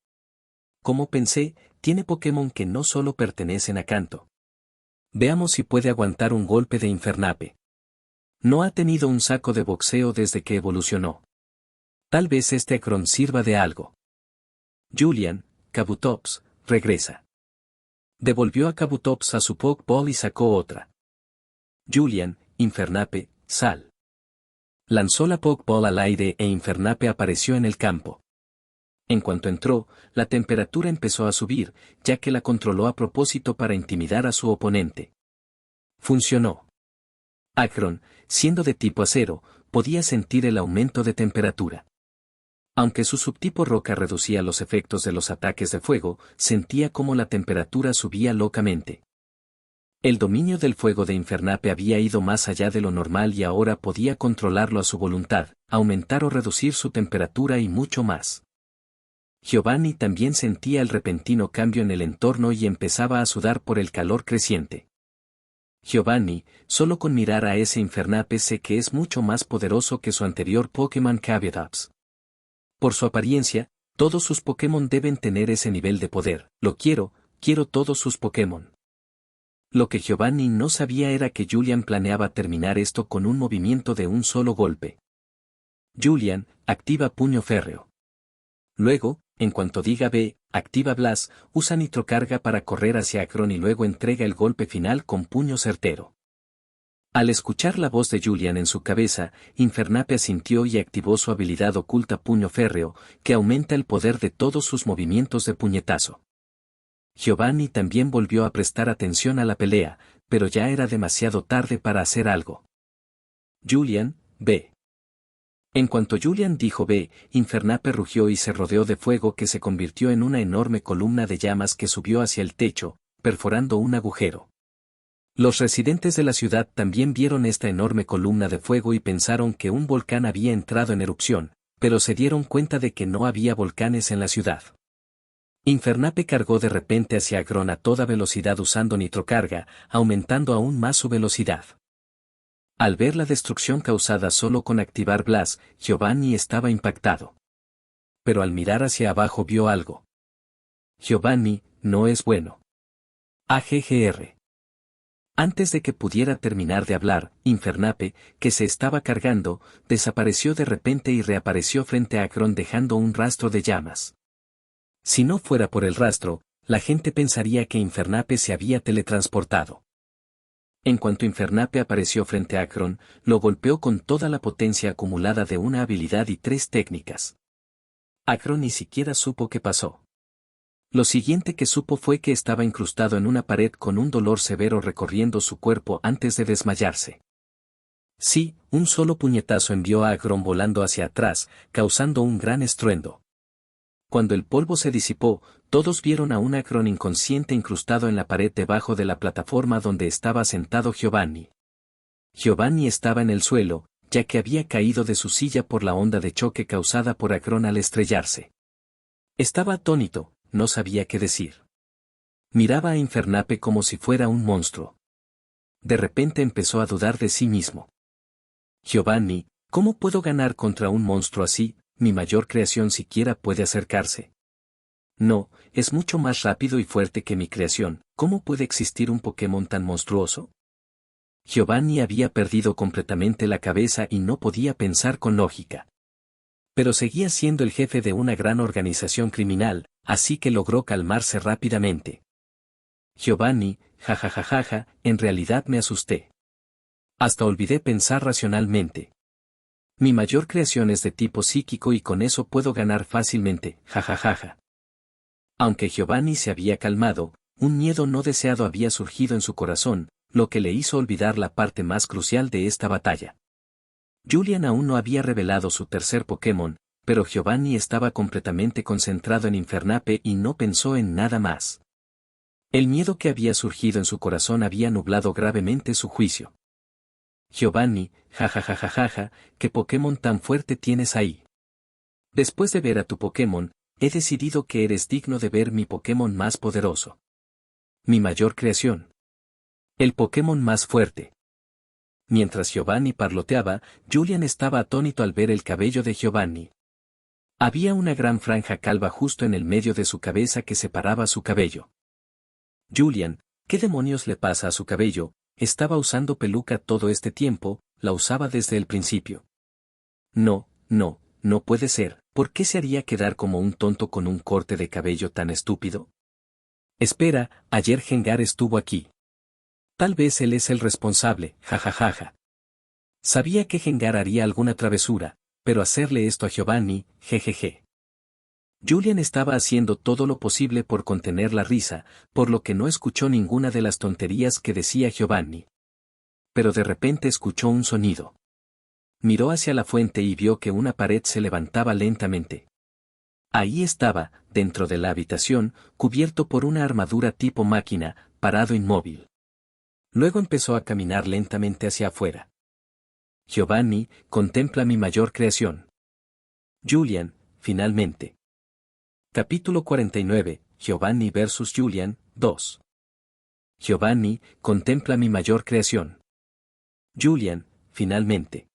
Como pensé, tiene Pokémon que no solo pertenecen a Kanto. Veamos si puede aguantar un golpe de Infernape. No ha tenido un saco de boxeo desde que evolucionó. Tal vez este Aggron sirva de algo. Julian, Kabutops, regresa. Devolvió a Kabutops a su Pokeball y sacó otra. Julian, Infernape, sal. Lanzó la Pokeball al aire e Infernape apareció en el campo. En cuanto entró, la temperatura empezó a subir, ya que la controló a propósito para intimidar a su oponente. Funcionó. Aggron, siendo de tipo acero, podía sentir el aumento de temperatura. Aunque su subtipo roca reducía los efectos de los ataques de fuego, sentía como la temperatura subía locamente. El dominio del fuego de Infernape había ido más allá de lo normal y ahora podía controlarlo a su voluntad, aumentar o reducir su temperatura y mucho más. Giovanni también sentía el repentino cambio en el entorno y empezaba a sudar por el calor creciente. Giovanni, solo con mirar a ese Infernape sé que es mucho más poderoso que su anterior Pokémon Kabutops. Por su apariencia, todos sus Pokémon deben tener ese nivel de poder. Quiero todos sus Pokémon. Lo que Giovanni no sabía era que Julian planeaba terminar esto con un movimiento de un solo golpe. Julian, activa Puño Férreo. Luego, en cuanto diga B, activa Blast, usa Nitrocarga para correr hacia Aggron y luego entrega el golpe final con puño certero. Al escuchar la voz de Julian en su cabeza, Infernape asintió y activó su habilidad oculta Puño Férreo, que aumenta el poder de todos sus movimientos de puñetazo. Giovanni también volvió a prestar atención a la pelea, pero ya era demasiado tarde para hacer algo. Julian, B. En cuanto Julian dijo B, Infernape rugió y se rodeó de fuego que se convirtió en una enorme columna de llamas que subió hacia el techo, perforando un agujero. Los residentes de la ciudad también vieron esta enorme columna de fuego y pensaron que un volcán había entrado en erupción, pero se dieron cuenta de que no había volcanes en la ciudad. Infernape cargó de repente hacia Aggron a toda velocidad usando nitrocarga, aumentando aún más su velocidad. Al ver la destrucción causada solo con activar Blast, Giovanni estaba impactado. Pero al mirar hacia abajo vio algo. Giovanni, no es bueno. AGGR. Antes de que pudiera terminar de hablar, Infernape, que se estaba cargando, desapareció de repente y reapareció frente a Aggron dejando un rastro de llamas. Si no fuera por el rastro, la gente pensaría que Infernape se había teletransportado. En cuanto Infernape apareció frente a Aggron, lo golpeó con toda la potencia acumulada de una habilidad y 3 técnicas. Aggron ni siquiera supo qué pasó. Lo siguiente que supo fue que estaba incrustado en una pared con un dolor severo recorriendo su cuerpo antes de desmayarse. Sí, un solo puñetazo envió a Aggron volando hacia atrás, causando un gran estruendo. Cuando el polvo se disipó, todos vieron a un Aggron inconsciente incrustado en la pared debajo de la plataforma donde estaba sentado Giovanni. Giovanni estaba en el suelo, ya que había caído de su silla por la onda de choque causada por Aggron al estrellarse. Estaba atónito, no sabía qué decir. Miraba a Infernape como si fuera un monstruo. De repente empezó a dudar de sí mismo. Giovanni, ¿cómo puedo ganar contra un monstruo así? Mi mayor creación siquiera puede acercarse. No, es mucho más rápido y fuerte que mi creación, ¿cómo puede existir un Pokémon tan monstruoso? Giovanni había perdido completamente la cabeza y no podía pensar con lógica. Pero seguía siendo el jefe de una gran organización criminal, así que logró calmarse rápidamente. Giovanni, jajajajaja, en realidad me asusté. Hasta olvidé pensar racionalmente. Mi mayor creación es de tipo psíquico y con eso puedo ganar fácilmente, jajajaja. Aunque Giovanni se había calmado, un miedo no deseado había surgido en su corazón, lo que le hizo olvidar la parte más crucial de esta batalla. Julian aún no había revelado su tercer Pokémon, pero Giovanni estaba completamente concentrado en Infernape y no pensó en nada más. El miedo que había surgido en su corazón había nublado gravemente su juicio. Giovanni, jajajajaja, ¿qué Pokémon tan fuerte tienes ahí? Después de ver a tu Pokémon, he decidido que eres digno de ver mi Pokémon más poderoso. Mi mayor creación. El Pokémon más fuerte. Mientras Giovanni parloteaba, Julian estaba atónito al ver el cabello de Giovanni. Había una gran franja calva justo en el medio de su cabeza que separaba su cabello. Julian, ¿qué demonios le pasa a su cabello? Estaba usando peluca todo este tiempo, la usaba desde el principio. No puede ser, ¿por qué se haría quedar como un tonto con un corte de cabello tan estúpido? Espera, ayer Gengar estuvo aquí. Tal vez él es el responsable, jajajaja. Sabía que Gengar haría alguna travesura, pero hacerle esto a Giovanni, jejeje. Julian estaba haciendo todo lo posible por contener la risa, por lo que no escuchó ninguna de las tonterías que decía Giovanni. Pero de repente escuchó un sonido. Miró hacia la fuente y vio que una pared se levantaba lentamente. Ahí estaba, dentro de la habitación, cubierto por una armadura tipo máquina, parado inmóvil. Luego empezó a caminar lentamente hacia afuera. Giovanni, contempla mi mayor creación. Julian, finalmente. Capítulo 49, Giovanni vs. Julian, 2. Giovanni, contempla mi mayor creación. Julian, finalmente.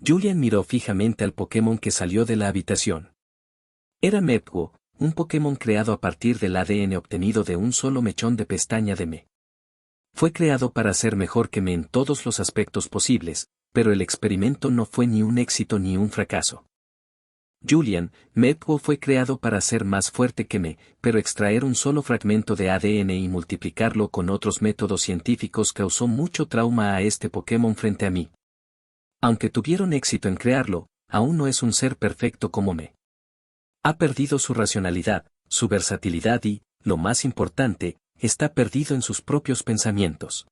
Julian miró fijamente al Pokémon que salió de la habitación. Era Mepwo, un Pokémon creado a partir del ADN obtenido de un solo mechón de pestaña de Me. Fue creado para ser mejor que Me en todos los aspectos posibles, pero el experimento no fue ni un éxito ni un fracaso. Julian, Mepwo fue creado para ser más fuerte que Me, pero extraer un solo fragmento de ADN y multiplicarlo con otros métodos científicos causó mucho trauma a este Pokémon frente a mí. Aunque tuvieron éxito en crearlo, aún no es un ser perfecto como Me. Ha perdido su racionalidad, su versatilidad y, lo más importante, está perdido en sus propios pensamientos.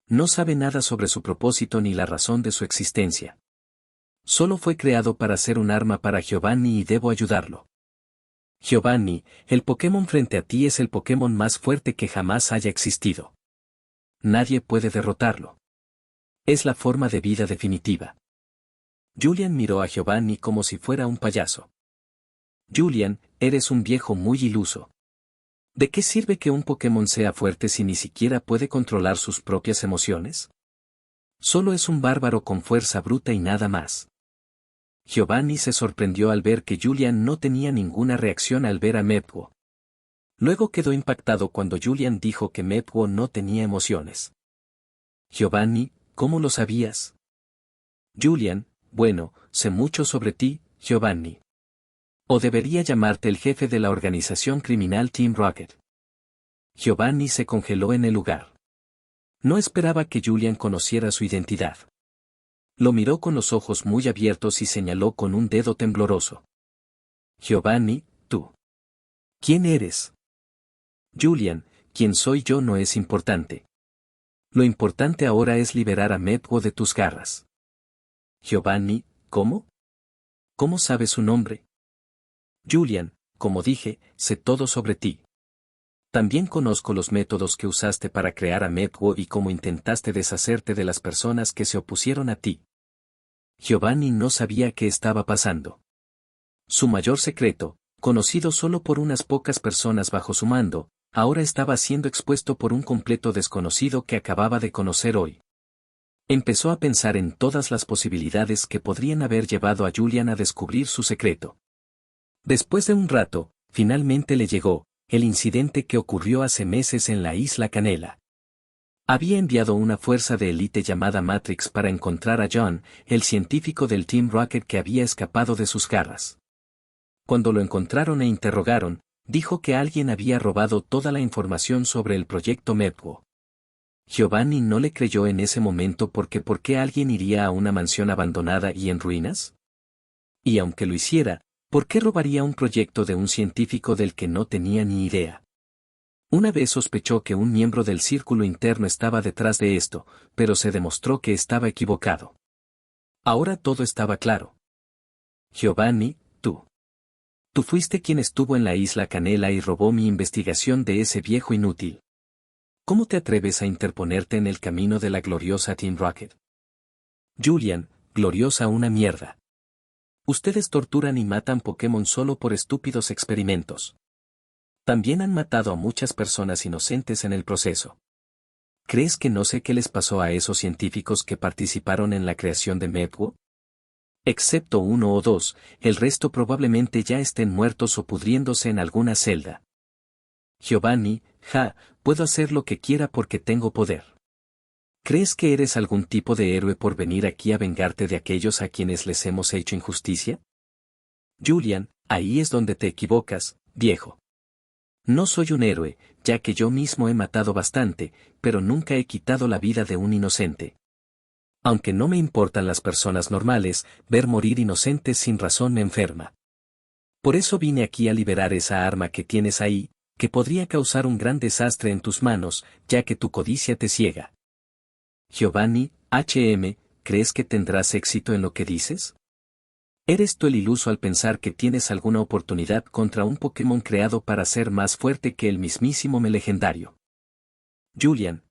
No sabe nada sobre su propósito ni la razón de su existencia. Solo fue creado para ser un arma para Giovanni y debo ayudarlo. Giovanni, el Pokémon frente a ti es el Pokémon más fuerte que jamás haya existido. Nadie puede derrotarlo. Es la forma de vida definitiva. Julian miró a Giovanni como si fuera un payaso. Julian, eres un viejo muy iluso. ¿De qué sirve que un Pokémon sea fuerte si ni siquiera puede controlar sus propias emociones? Solo es un bárbaro con fuerza bruta y nada más. Giovanni se sorprendió al ver que Julian no tenía ninguna reacción al ver a Mepwo. Luego quedó impactado cuando Julian dijo que Mepwo no tenía emociones. Giovanni, ¿cómo lo sabías? Julian, bueno, sé mucho sobre ti, Giovanni. O debería llamarte el jefe de la organización criminal Team Rocket. Giovanni se congeló en el lugar. No esperaba que Julian conociera su identidad. Lo miró con los ojos muy abiertos y señaló con un dedo tembloroso. Giovanni, tú. ¿Quién eres? Julian, quién soy yo no es importante. Lo importante ahora es liberar a Mepwo de tus garras. Giovanni, ¿cómo? ¿Cómo sabes su nombre? Julian, como dije, sé todo sobre ti. También conozco los métodos que usaste para crear a Mepwo y cómo intentaste deshacerte de las personas que se opusieron a ti. Giovanni no sabía qué estaba pasando. Su mayor secreto, conocido solo por unas pocas personas bajo su mando, ahora estaba siendo expuesto por un completo desconocido que acababa de conocer hoy. Empezó a pensar en todas las posibilidades que podrían haber llevado a Julian a descubrir su secreto. Después de un rato, finalmente le llegó el incidente que ocurrió hace meses en la isla Canela. Había enviado una fuerza de élite llamada Matrix para encontrar a John, el científico del Team Rocket que había escapado de sus garras. Cuando lo encontraron e interrogaron, dijo que alguien había robado toda la información sobre el proyecto Mepwo. Giovanni no le creyó en ese momento porque ¿por qué alguien iría a una mansión abandonada y en ruinas? Y aunque lo hiciera, ¿por qué robaría un proyecto de un científico del que no tenía ni idea? Una vez sospechó que un miembro del círculo interno estaba detrás de esto, pero se demostró que estaba equivocado. Ahora todo estaba claro. Giovanni, tú. Tú fuiste quien estuvo en la isla Canela y robó mi investigación de ese viejo inútil. ¿Cómo te atreves a interponerte en el camino de la gloriosa Team Rocket? Julian, gloriosa una mierda. Ustedes torturan y matan Pokémon solo por estúpidos experimentos. También han matado a muchas personas inocentes en el proceso. ¿Crees que no sé qué les pasó a esos científicos que participaron en la creación de Mepwo? Excepto uno o dos, el resto probablemente ya estén muertos o pudriéndose en alguna celda. Giovanni, puedo hacer lo que quiera porque tengo poder. ¿Crees que eres algún tipo de héroe por venir aquí a vengarte de aquellos a quienes les hemos hecho injusticia? Julian, ahí es donde te equivocas, viejo. No soy un héroe, ya que yo mismo he matado bastante, pero nunca he quitado la vida de un inocente. Aunque no me importan las personas normales, ver morir inocentes sin razón me enferma. Por eso vine aquí a liberar esa arma que tienes ahí, que podría causar un gran desastre en tus manos, ya que tu codicia te ciega. Giovanni, ¿crees que tendrás éxito en lo que dices? ¿Eres tú el iluso al pensar que tienes alguna oportunidad contra un Pokémon creado para ser más fuerte que el mismísimo me legendario? Julian,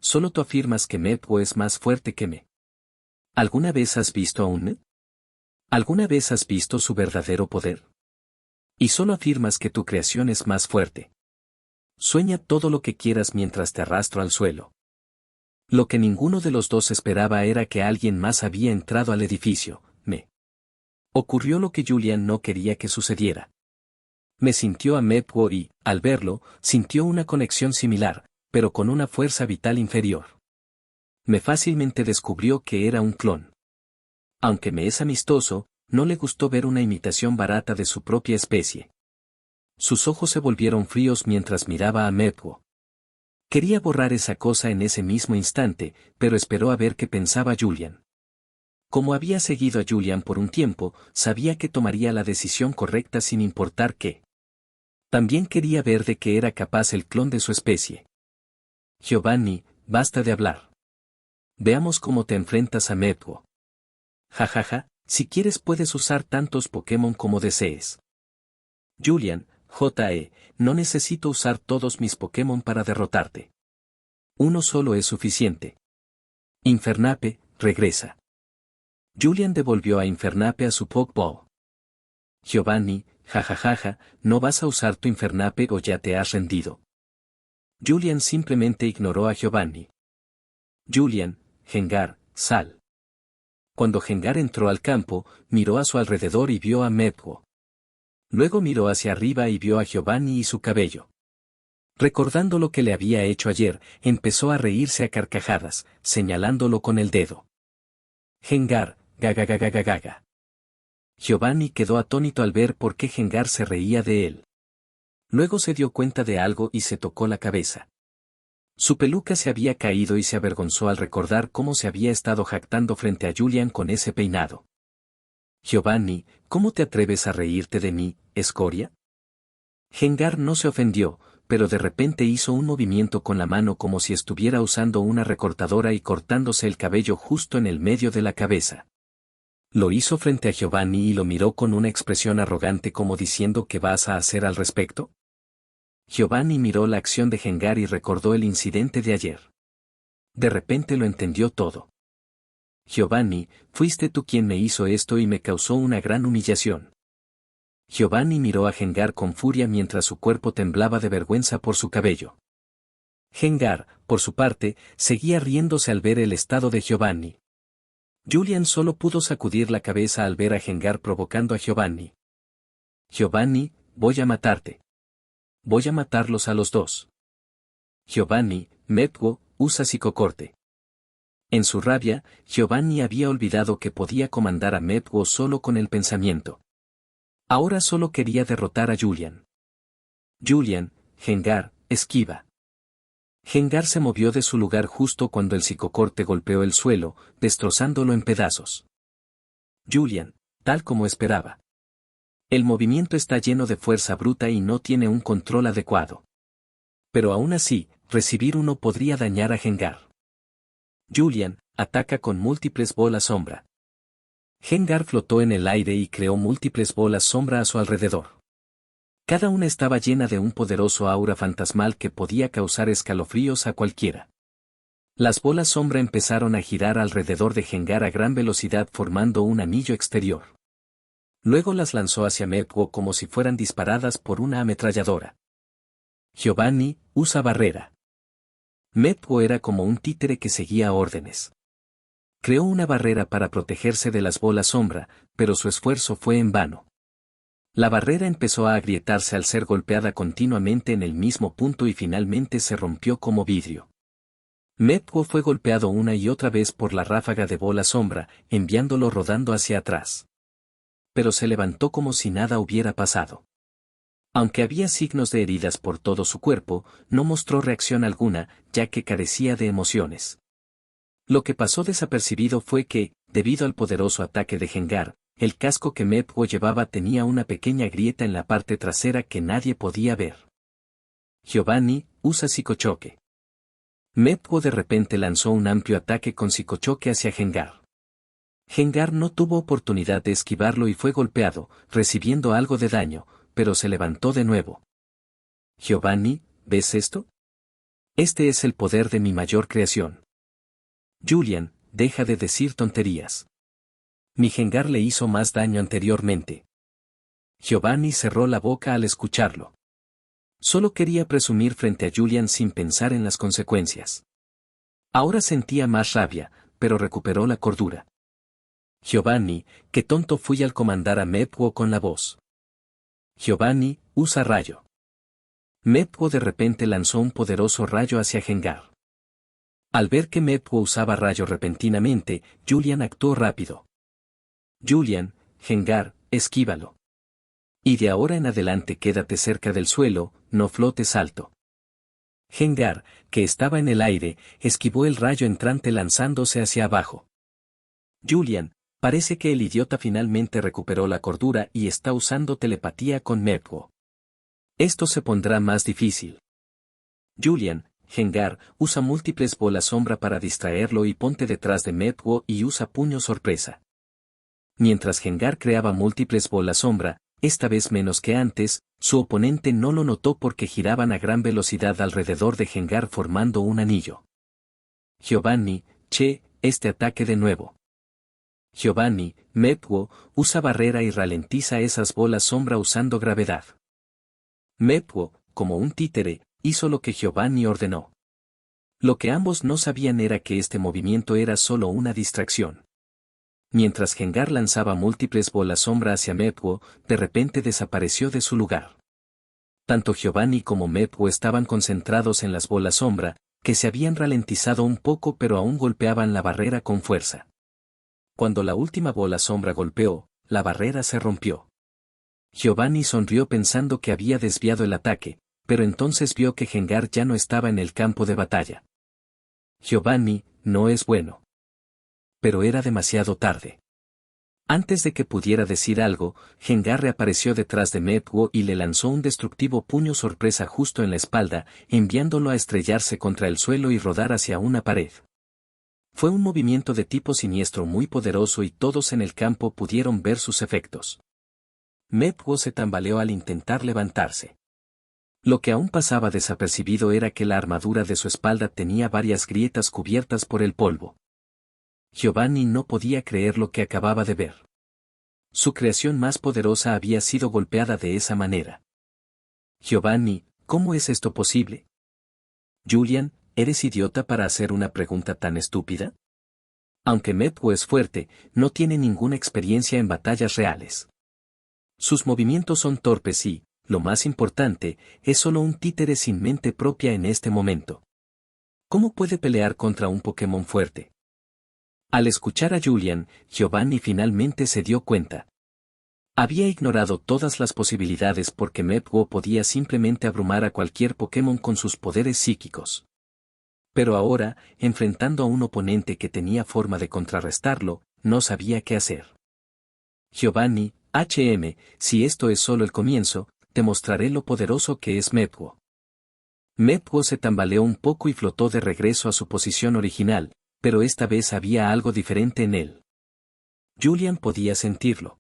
solo tú afirmas que Mepwo es más fuerte que me. ¿Alguna vez has visto a un Me? ¿Alguna vez has visto su verdadero poder? Y solo afirmas que tu creación es más fuerte. Sueña todo lo que quieras mientras te arrastro al suelo. Lo que ninguno de los dos esperaba era que alguien más había entrado al edificio, me. Ocurrió lo que Julian no quería que sucediera. Me sintió a Mepwo y, al verlo, sintió una conexión similar, pero con una fuerza vital inferior. Me fácilmente descubrió que era un clon. Aunque me es amistoso, no le gustó ver una imitación barata de su propia especie. Sus ojos se volvieron fríos mientras miraba a Mepwo. Quería borrar esa cosa en ese mismo instante, pero esperó a ver qué pensaba Julian. Como había seguido a Julian por un tiempo, sabía que tomaría la decisión correcta sin importar qué. También quería ver de qué era capaz el clon de su especie. Giovanni, basta de hablar. Veamos cómo te enfrentas a Mepwo. Si quieres puedes usar tantos Pokémon como desees. Julian, no necesito usar todos mis Pokémon para derrotarte. Uno solo es suficiente. Infernape, regresa. Julian devolvió a Infernape a su Pokéball. Giovanni, ¿no vas a usar tu Infernape o ya te has rendido? Julian simplemente ignoró a Giovanni. Julian, Gengar, sal. Cuando Gengar entró al campo, miró a su alrededor y vio a Mepwo. Luego miró hacia arriba y vio a Giovanni y su cabello. Recordando lo que le había hecho ayer, empezó a reírse a carcajadas, señalándolo con el dedo. Gengar, gaga. Giovanni quedó atónito al ver por qué Gengar se reía de él. Luego se dio cuenta de algo y se tocó la cabeza. Su peluca se había caído y se avergonzó al recordar cómo se había estado jactando frente a Julian con ese peinado. Giovanni, ¿cómo te atreves a reírte de mí, escoria? Gengar no se ofendió, pero de repente hizo un movimiento con la mano como si estuviera usando una recortadora y cortándose el cabello justo en el medio de la cabeza. Lo hizo frente a Giovanni y lo miró con una expresión arrogante como diciendo ¿qué vas a hacer al respecto? Giovanni miró la acción de Gengar y recordó el incidente de ayer. De repente lo entendió todo. Giovanni, fuiste tú quien me hizo esto y me causó una gran humillación. Giovanni miró a Gengar con furia mientras su cuerpo temblaba de vergüenza por su cabello. Gengar, por su parte, seguía riéndose al ver el estado de Giovanni. Julian solo pudo sacudir la cabeza al ver a Gengar provocando a Giovanni. Giovanni, voy a matarte. Voy a matarlos a los dos. Giovanni, Mepwo, usa psicocorte. En su rabia, Giovanni había olvidado que podía comandar a Mepwo solo con el pensamiento. Ahora solo quería derrotar a Julian. Julian, Gengar, esquiva. Gengar se movió de su lugar justo cuando el psicocorte golpeó el suelo, destrozándolo en pedazos. Julian, tal como esperaba. El movimiento está lleno de fuerza bruta y no tiene un control adecuado. Pero aún así, recibir uno podría dañar a Gengar. Julian, ataca con múltiples bolas sombra. Gengar flotó en el aire y creó múltiples bolas sombra a su alrededor. Cada una estaba llena de un poderoso aura fantasmal que podía causar escalofríos a cualquiera. Las bolas sombra empezaron a girar alrededor de Gengar a gran velocidad formando un anillo exterior. Luego las lanzó hacia Mepwo como si fueran disparadas por una ametralladora. Giovanni, usa barrera. Mepwo era como un títere que seguía órdenes. Creó una barrera para protegerse de las bolas sombra, pero su esfuerzo fue en vano. La barrera empezó a agrietarse al ser golpeada continuamente en el mismo punto y finalmente se rompió como vidrio. Mepwo fue golpeado una y otra vez por la ráfaga de bola sombra, enviándolo rodando hacia atrás. Pero se levantó como si nada hubiera pasado. Aunque había signos de heridas por todo su cuerpo, no mostró reacción alguna, ya que carecía de emociones. Lo que pasó desapercibido fue que, debido al poderoso ataque de Gengar, el casco que Mepwo llevaba tenía una pequeña grieta en la parte trasera que nadie podía ver. Giovanni, usa psicochoque. Mepwo de repente lanzó un amplio ataque con psicochoque hacia Gengar. Gengar no tuvo oportunidad de esquivarlo y fue golpeado, recibiendo algo de daño, pero se levantó de nuevo. Giovanni, ¿ves esto? Este es el poder de mi mayor creación. Julian, deja de decir tonterías. Mi Gengar le hizo más daño anteriormente. Giovanni cerró la boca al escucharlo. Solo quería presumir frente a Julian sin pensar en las consecuencias. Ahora sentía más rabia, pero recuperó la cordura. Giovanni, qué tonto fui al comandar a Mepwo con la voz. Giovanni, usa rayo. Mepwo de repente lanzó un poderoso rayo hacia Gengar. Al ver que Mepwo usaba rayo repentinamente, Julian actuó rápido. Julian, Gengar, esquívalo. Y de ahora en adelante quédate cerca del suelo, no flotes alto. Gengar, que estaba en el aire, esquivó el rayo entrante lanzándose hacia abajo. Julian, parece que el idiota finalmente recuperó la cordura y está usando telepatía con Mepwo. Esto se pondrá más difícil. Julian, Gengar, usa múltiples bolas sombra para distraerlo y ponte detrás de Mepwo y usa puño sorpresa. Mientras Gengar creaba múltiples bolas sombra, esta vez menos que antes, su oponente no lo notó porque giraban a gran velocidad alrededor de Gengar formando un anillo. Giovanni, este ataque de nuevo. Giovanni, Mepwo, usa barrera y ralentiza esas bolas sombra usando gravedad. Mepwo, como un títere, hizo lo que Giovanni ordenó. Lo que ambos no sabían era que este movimiento era solo una distracción. Mientras Gengar lanzaba múltiples bolas sombra hacia Mepwo, de repente desapareció de su lugar. Tanto Giovanni como Mepwo estaban concentrados en las bolas sombra, que se habían ralentizado un poco pero aún golpeaban la barrera con fuerza. Cuando la última bola sombra golpeó, la barrera se rompió. Giovanni sonrió pensando que había desviado el ataque, pero entonces vio que Gengar ya no estaba en el campo de batalla. Giovanni, no es bueno. Pero era demasiado tarde. Antes de que pudiera decir algo, Gengar reapareció detrás de Mepwo y le lanzó un destructivo puño sorpresa justo en la espalda, enviándolo a estrellarse contra el suelo y rodar hacia una pared. Fue un movimiento de tipo siniestro muy poderoso y todos en el campo pudieron ver sus efectos. Mepwo se tambaleó al intentar levantarse. Lo que aún pasaba desapercibido era que la armadura de su espalda tenía varias grietas cubiertas por el polvo. Giovanni no podía creer lo que acababa de ver. Su creación más poderosa había sido golpeada de esa manera. Giovanni, ¿cómo es esto posible? Julian, ¿eres idiota para hacer una pregunta tan estúpida? Aunque Mepwo es fuerte, no tiene ninguna experiencia en batallas reales. Sus movimientos son torpes y, lo más importante, es solo un títere sin mente propia en este momento. ¿Cómo puede pelear contra un Pokémon fuerte? Al escuchar a Julian, Giovanni finalmente se dio cuenta. Había ignorado todas las posibilidades porque Mepwo podía simplemente abrumar a cualquier Pokémon con sus poderes psíquicos. Pero ahora, enfrentando a un oponente que tenía forma de contrarrestarlo, no sabía qué hacer. Giovanni, si esto es solo el comienzo, te mostraré lo poderoso que es Mepwo. Mepwo se tambaleó un poco y flotó de regreso a su posición original, pero esta vez había algo diferente en él. Julian podía sentirlo.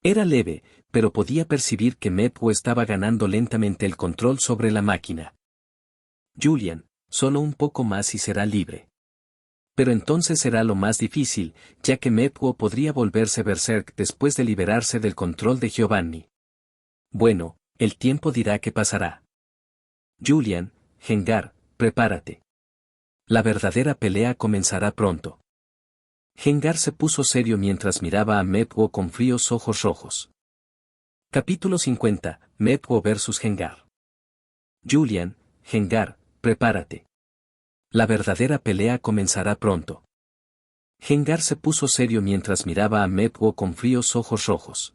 Era leve, pero podía percibir que Mepwo estaba ganando lentamente el control sobre la máquina. Julian, solo un poco más y será libre. Pero entonces será lo más difícil, ya que Mepwo podría volverse berserk después de liberarse del control de Giovanni. Bueno, el tiempo dirá qué pasará. Julian, Gengar, prepárate. La verdadera pelea comenzará pronto. Gengar se puso serio mientras miraba a Mepwo con fríos ojos rojos. Capítulo 50, Mepwo vs Gengar. Julian, Gengar, prepárate. La verdadera pelea comenzará pronto. Gengar se puso serio mientras miraba a Mepwo con fríos ojos rojos.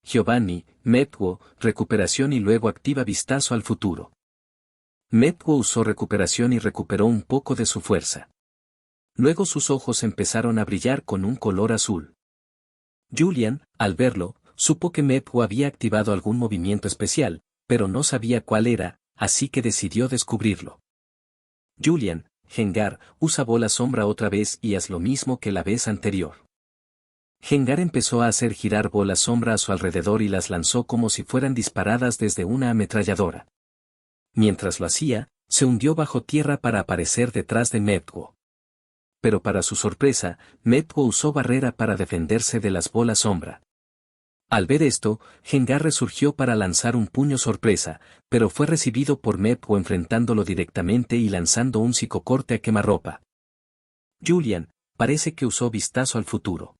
Giovanni, Metwo, recuperación y luego activa vistazo al futuro. Metwo usó recuperación y recuperó un poco de su fuerza. Luego sus ojos empezaron a brillar con un color azul. Julian, al verlo, supo que Metwo había activado algún movimiento especial, pero no sabía cuál era, así que decidió descubrirlo. Julian, Gengar, usa bola sombra otra vez y haz lo mismo que la vez anterior. Gengar empezó a hacer girar bolas sombra a su alrededor y las lanzó como si fueran disparadas desde una ametralladora. Mientras lo hacía, se hundió bajo tierra para aparecer detrás de Metwo. Pero para su sorpresa, Metwo usó barrera para defenderse de las bolas sombra. Al ver esto, Gengar resurgió para lanzar un puño sorpresa, pero fue recibido por Metwo enfrentándolo directamente y lanzando un psicocorte a quemarropa. Julian, parece que usó vistazo al futuro.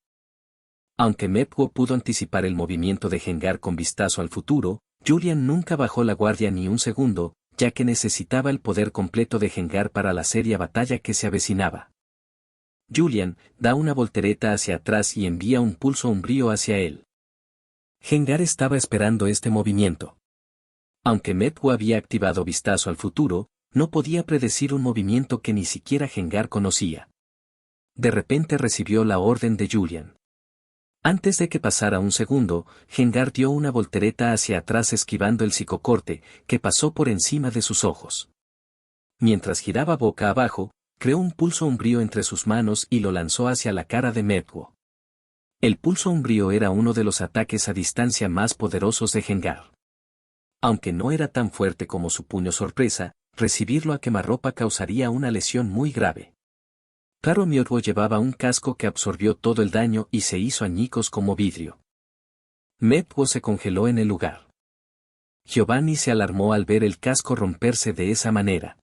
Aunque Metwo pudo anticipar el movimiento de Gengar con vistazo al futuro, Julian nunca bajó la guardia ni un segundo, ya que necesitaba el poder completo de Gengar para la seria batalla que se avecinaba. Julian da una voltereta hacia atrás y envía un pulso umbrío hacia él. Gengar estaba esperando este movimiento. Aunque Metwo había activado vistazo al futuro, no podía predecir un movimiento que ni siquiera Gengar conocía. De repente recibió la orden de Julian. Antes de que pasara un segundo, Gengar dio una voltereta hacia atrás esquivando el psicocorte, que pasó por encima de sus ojos. Mientras giraba boca abajo, creó un pulso umbrío entre sus manos y lo lanzó hacia la cara de Metwo. El pulso umbrío era uno de los ataques a distancia más poderosos de Gengar. Aunque no era tan fuerte como su puño sorpresa, recibirlo a quemarropa causaría una lesión muy grave. Claro, Metwo llevaba un casco que absorbió todo el daño y se hizo añicos como vidrio. Metwo se congeló en el lugar. Giovanni se alarmó al ver el casco romperse de esa manera.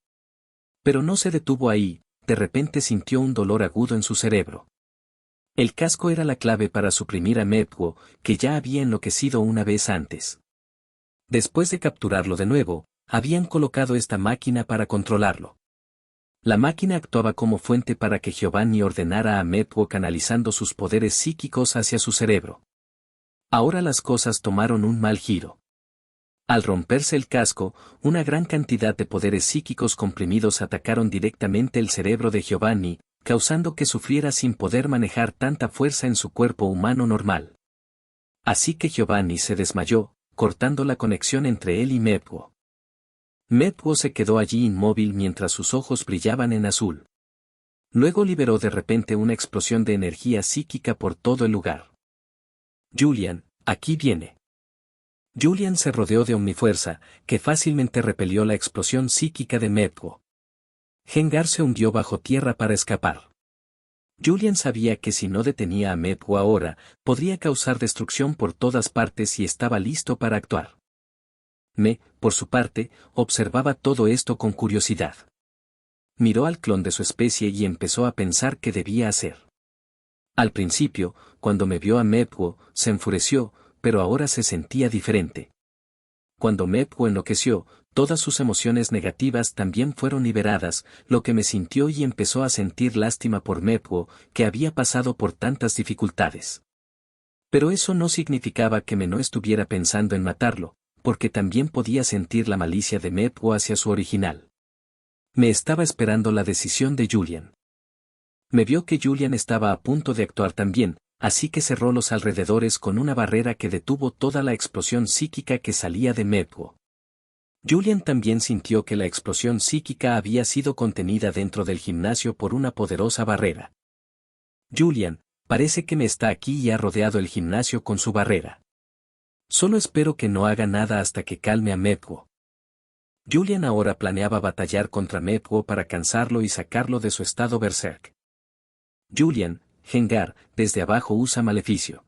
Pero no se detuvo ahí, de repente sintió un dolor agudo en su cerebro. El casco era la clave para suprimir a Metwo, que ya había enloquecido una vez antes. Después de capturarlo de nuevo, habían colocado esta máquina para controlarlo. La máquina actuaba como fuente para que Giovanni ordenara a Metwo canalizando sus poderes psíquicos hacia su cerebro. Ahora las cosas tomaron un mal giro. Al romperse el casco, una gran cantidad de poderes psíquicos comprimidos atacaron directamente el cerebro de Giovanni, causando que sufriera sin poder manejar tanta fuerza en su cuerpo humano normal. Así que Giovanni se desmayó, cortando la conexión entre él y Metwo. Metwo se quedó allí inmóvil mientras sus ojos brillaban en azul. Luego liberó de repente una explosión de energía psíquica por todo el lugar. Julian, aquí viene. Julian se rodeó de omnifuerza, que fácilmente repelió la explosión psíquica de Metwo. Gengar se hundió bajo tierra para escapar. Julian sabía que si no detenía a Metwo ahora, podría causar destrucción por todas partes y estaba listo para actuar. Por su parte, observaba todo esto con curiosidad. Miró al clon de su especie y empezó a pensar qué debía hacer. Al principio, cuando me vio a Metwo, se enfureció, pero ahora se sentía diferente. Cuando Metwo enloqueció, todas sus emociones negativas también fueron liberadas, lo que me sintió y empezó a sentir lástima por Metwo, que había pasado por tantas dificultades. Pero eso no significaba que me no estuviera pensando en matarlo, porque también podía sentir la malicia de Metwo hacia su original. Me estaba esperando la decisión de Julian. Me vio que Julian estaba a punto de actuar también, así que cerró los alrededores con una barrera que detuvo toda la explosión psíquica que salía de Metwo. Julian también sintió que la explosión psíquica había sido contenida dentro del gimnasio por una poderosa barrera. Julian, parece que me está aquí y ha rodeado el gimnasio con su barrera. Solo espero que no haga nada hasta que calme a Metwo. Julian ahora planeaba batallar contra Metwo para cansarlo y sacarlo de su estado berserk. Julian, Gengar, desde abajo usa maleficio.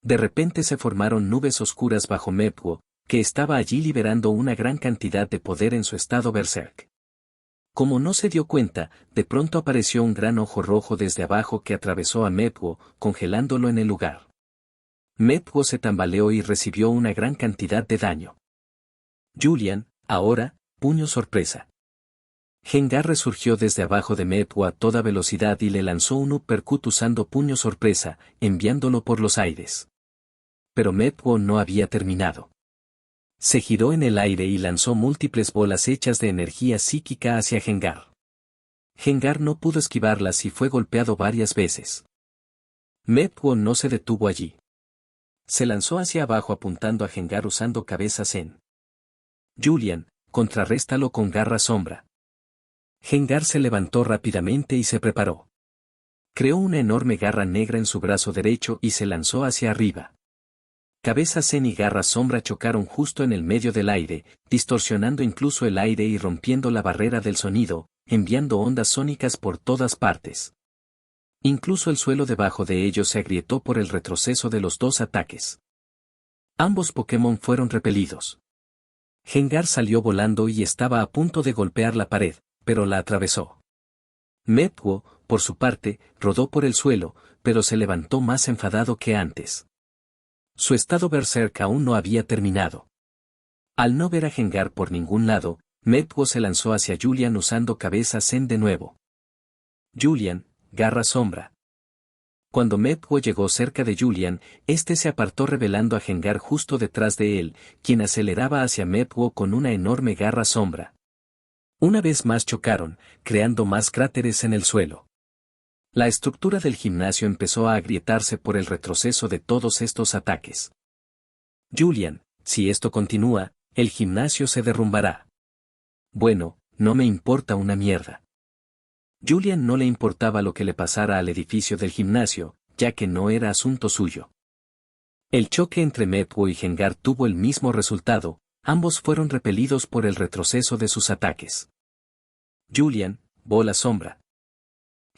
De repente se formaron nubes oscuras bajo Metwo, que estaba allí liberando una gran cantidad de poder en su estado berserk. Como no se dio cuenta, de pronto apareció un gran ojo rojo desde abajo que atravesó a Metwo, congelándolo en el lugar. Metwo se tambaleó y recibió una gran cantidad de daño. Julian, ahora, puño sorpresa. Gengar resurgió desde abajo de Metwo a toda velocidad y le lanzó un uppercut usando puño sorpresa, enviándolo por los aires. pero Mepwo no había terminado. Se giró en el aire y lanzó múltiples bolas hechas de energía psíquica hacia Gengar. Gengar no pudo esquivarlas y fue golpeado varias veces. Mepwo no se detuvo allí. Se lanzó hacia abajo apuntando a Gengar usando cabeza Zen. Julian, contrarréstalo con garra sombra. Gengar se levantó rápidamente y se preparó. Creó una enorme garra negra en su brazo derecho y se lanzó hacia arriba. Cabeza Zen y garra sombra chocaron justo en el medio del aire, distorsionando incluso el aire y rompiendo la barrera del sonido, enviando ondas sónicas por todas partes. Incluso el suelo debajo de ellos se agrietó por el retroceso de los dos ataques. Ambos Pokémon fueron repelidos. Gengar salió volando y estaba a punto de golpear la pared, pero la atravesó. Mepwo, por su parte, rodó por el suelo, pero se levantó más enfadado que antes. Su estado berserk aún no había terminado. Al no ver a Gengar por ningún lado, Mepwo se lanzó hacia Julian usando cabeza Zen de nuevo. Julian, garra sombra. Cuando Mepwo llegó cerca de Julian, este se apartó revelando a Gengar justo detrás de él, quien aceleraba hacia Mepwo con una enorme garra sombra. Una vez más chocaron, creando más cráteres en el suelo. La estructura del gimnasio empezó a agrietarse por el retroceso de todos estos ataques. Julian, si esto continúa, el gimnasio se derrumbará. Bueno, no me importa una mierda. Julian no le importaba lo que le pasara al edificio del gimnasio, ya que no era asunto suyo. El choque entre Mepwo y Gengar tuvo el mismo resultado, ambos fueron repelidos por el retroceso de sus ataques. Julian, bola sombra.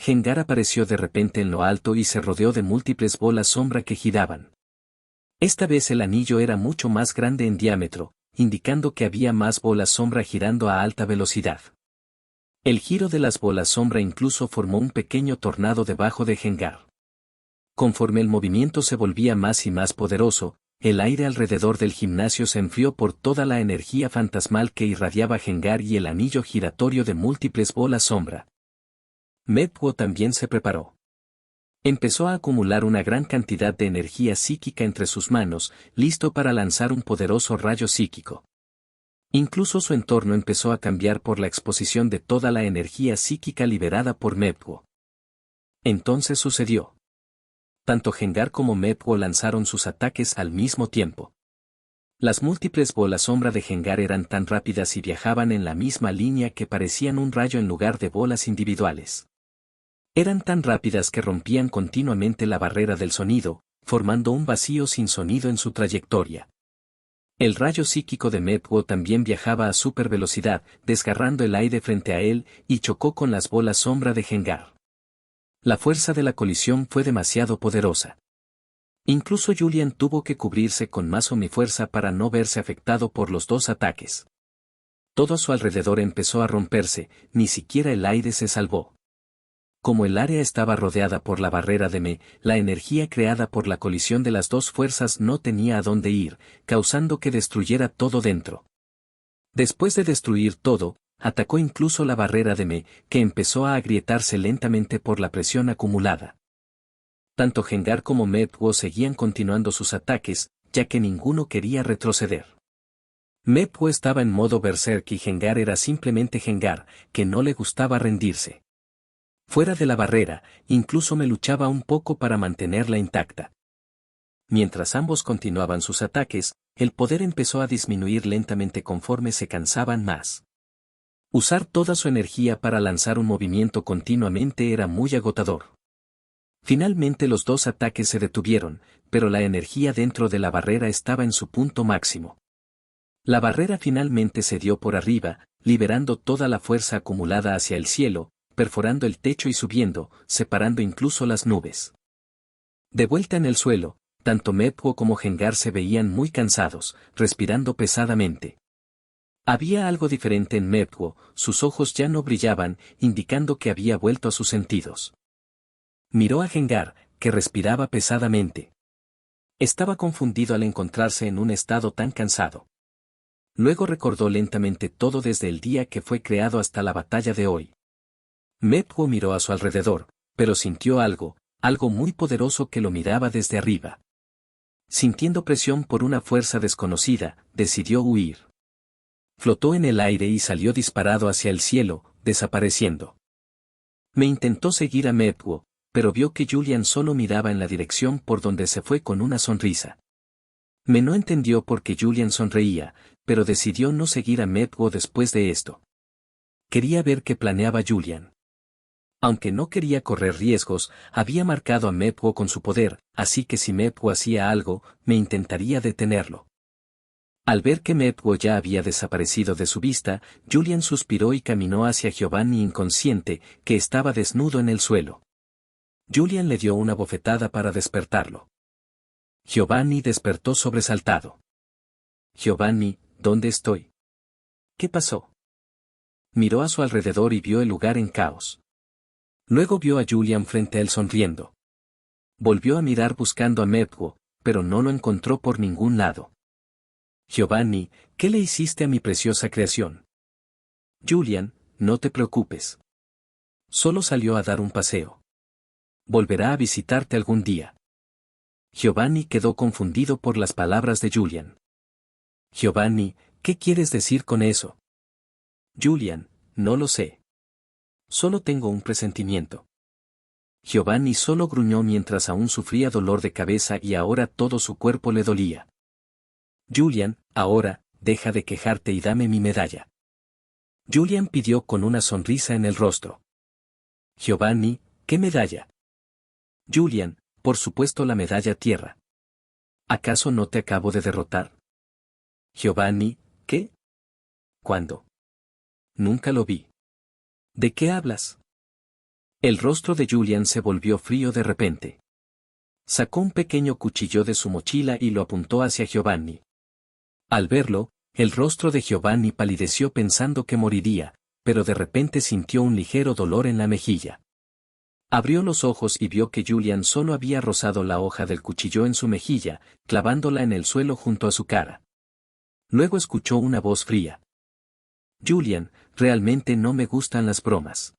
Gengar apareció de repente en lo alto y se rodeó de múltiples bolas sombra que giraban. Esta vez el anillo era mucho más grande en diámetro, indicando que había más bolas sombra girando a alta velocidad. El giro de las bolas sombra incluso formó un pequeño tornado debajo de Gengar. Conforme el movimiento se volvía más y más poderoso, el aire alrededor del gimnasio se enfrió por toda la energía fantasmal que irradiaba Gengar y el anillo giratorio de múltiples bolas sombra. Mepwo también se preparó. Empezó a acumular una gran cantidad de energía psíquica entre sus manos, listo para lanzar un poderoso rayo psíquico. Incluso su entorno empezó a cambiar por la exposición de toda la energía psíquica liberada por Mepwo. Entonces sucedió. Tanto Gengar como Mepwo lanzaron sus ataques al mismo tiempo. Las múltiples bolas sombra de Gengar eran tan rápidas y viajaban en la misma línea que parecían un rayo en lugar de bolas individuales. Eran tan rápidas que rompían continuamente la barrera del sonido, formando un vacío sin sonido en su trayectoria. El rayo psíquico de Mepwo también viajaba a supervelocidad, desgarrando el aire frente a él, y chocó con las bolas sombra de Gengar. La fuerza de la colisión fue demasiado poderosa. Incluso Julian tuvo que cubrirse con más fuerza para no verse afectado por los dos ataques. Todo a su alrededor empezó a romperse, ni siquiera el aire se salvó. Como el área estaba rodeada por la barrera de Me, la energía creada por la colisión de las dos fuerzas no tenía a dónde ir, causando que destruyera todo dentro. Después de destruir todo, atacó incluso la barrera de Me, que empezó a agrietarse lentamente por la presión acumulada. Tanto Gengar como Mepwo seguían continuando sus ataques, ya que ninguno quería retroceder. Mepwo estaba en modo berserk y Gengar era simplemente Gengar, que no le gustaba rendirse. Fuera de la barrera, incluso me luchaba un poco para mantenerla intacta. Mientras ambos continuaban sus ataques, el poder empezó a disminuir lentamente conforme se cansaban más. Usar toda su energía para lanzar un movimiento continuamente era muy agotador. Finalmente los dos ataques se detuvieron, pero la energía dentro de la barrera estaba en su punto máximo. La barrera finalmente se dio por arriba, liberando toda la fuerza acumulada hacia el cielo, perforando el techo y subiendo, separando incluso las nubes. De vuelta en el suelo, tanto Mepwo como Gengar se veían muy cansados, respirando pesadamente. Había algo diferente en Mepwo, sus ojos ya no brillaban, indicando que había vuelto a sus sentidos. Miró a Gengar, que respiraba pesadamente. Estaba confundido al encontrarse en un estado tan cansado. Luego recordó lentamente todo desde el día que fue creado hasta la batalla de hoy. Mepwo miró a su alrededor, pero sintió algo muy poderoso que lo miraba desde arriba. Sintiendo presión por una fuerza desconocida, decidió huir. Flotó en el aire y salió disparado hacia el cielo, desapareciendo. Me intentó seguir a Mepwo, pero vio que Julian solo miraba en la dirección por donde se fue con una sonrisa. Me no entendió por qué Julian sonreía, pero decidió no seguir a Mepwo después de esto. Quería ver qué planeaba Julian. Aunque no quería correr riesgos, había marcado a Mepwo con su poder, así que si Mepwo hacía algo, me intentaría detenerlo. Al ver que Mepwo ya había desaparecido de su vista, Julian suspiró y caminó hacia Giovanni inconsciente, que estaba desnudo en el suelo. Julian le dio una bofetada para despertarlo. Giovanni despertó sobresaltado. Giovanni, ¿dónde estoy? ¿Qué pasó? Miró a su alrededor y vio el lugar en caos. Luego vio a Julian frente a él sonriendo. Volvió a mirar buscando a Mepwo, pero no lo encontró por ningún lado. Giovanni, ¿qué le hiciste a mi preciosa creación? Julian, no te preocupes. Solo salió a dar un paseo. Volverá a visitarte algún día. Giovanni quedó confundido por las palabras de Julian. Giovanni, ¿qué quieres decir con eso? Julian, no lo sé. Solo tengo un presentimiento. Giovanni solo gruñó mientras aún sufría dolor de cabeza y ahora todo su cuerpo le dolía. Julian, ahora, deja de quejarte y dame mi medalla. Julian pidió con una sonrisa en el rostro. Giovanni, ¿qué medalla? Julian, por supuesto la medalla tierra. ¿Acaso no te acabo de derrotar? Giovanni, ¿qué? ¿Cuándo? Nunca lo vi. ¿De qué hablas? El rostro de Julian se volvió frío de repente. Sacó un pequeño cuchillo de su mochila y lo apuntó hacia Giovanni. Al verlo, el rostro de Giovanni palideció pensando que moriría, pero de repente sintió un ligero dolor en la mejilla. Abrió los ojos y vio que Julian solo había rozado la hoja del cuchillo en su mejilla, clavándola en el suelo junto a su cara. Luego escuchó una voz fría. Julian, realmente no me gustan las bromas.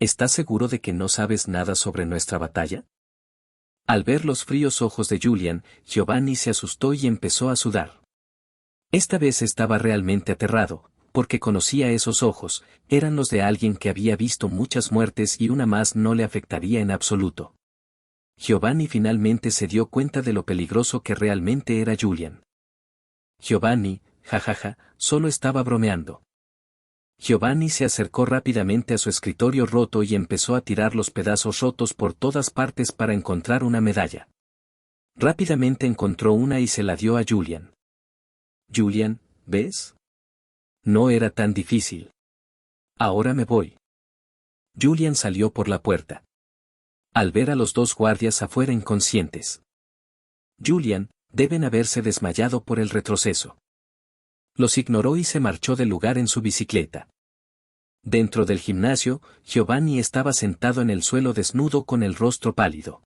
¿Estás seguro de que no sabes nada sobre nuestra batalla? Al ver los fríos ojos de Julian, Giovanni se asustó y empezó a sudar. Esta vez estaba realmente aterrado, porque conocía esos ojos, eran los de alguien que había visto muchas muertes y una más no le afectaría en absoluto. Giovanni finalmente se dio cuenta de lo peligroso que realmente era Julian. Giovanni, jajaja, solo estaba bromeando. Giovanni se acercó rápidamente a su escritorio roto y empezó a tirar los pedazos rotos por todas partes para encontrar una medalla. Rápidamente encontró una y se la dio a Julian. Julian, ¿ves? No era tan difícil. Ahora me voy. Julian salió por la puerta. Al ver a los dos guardias afuera inconscientes. Julian, deben haberse desmayado por el retroceso. Los ignoró y se marchó del lugar en su bicicleta. Dentro del gimnasio, Giovanni estaba sentado en el suelo desnudo con el rostro pálido.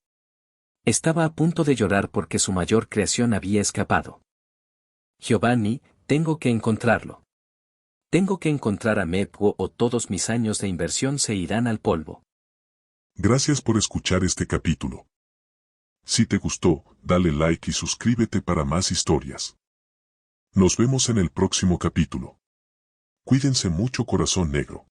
Estaba a punto de llorar porque su mayor creación había escapado. Giovanni, tengo que encontrarlo. Tengo que encontrar a Mepwo o todos mis años de inversión se irán al polvo. Gracias por escuchar este capítulo. Si te gustó, dale like y suscríbete para más historias. Nos vemos en el próximo capítulo. Cuídense mucho, corazón negro.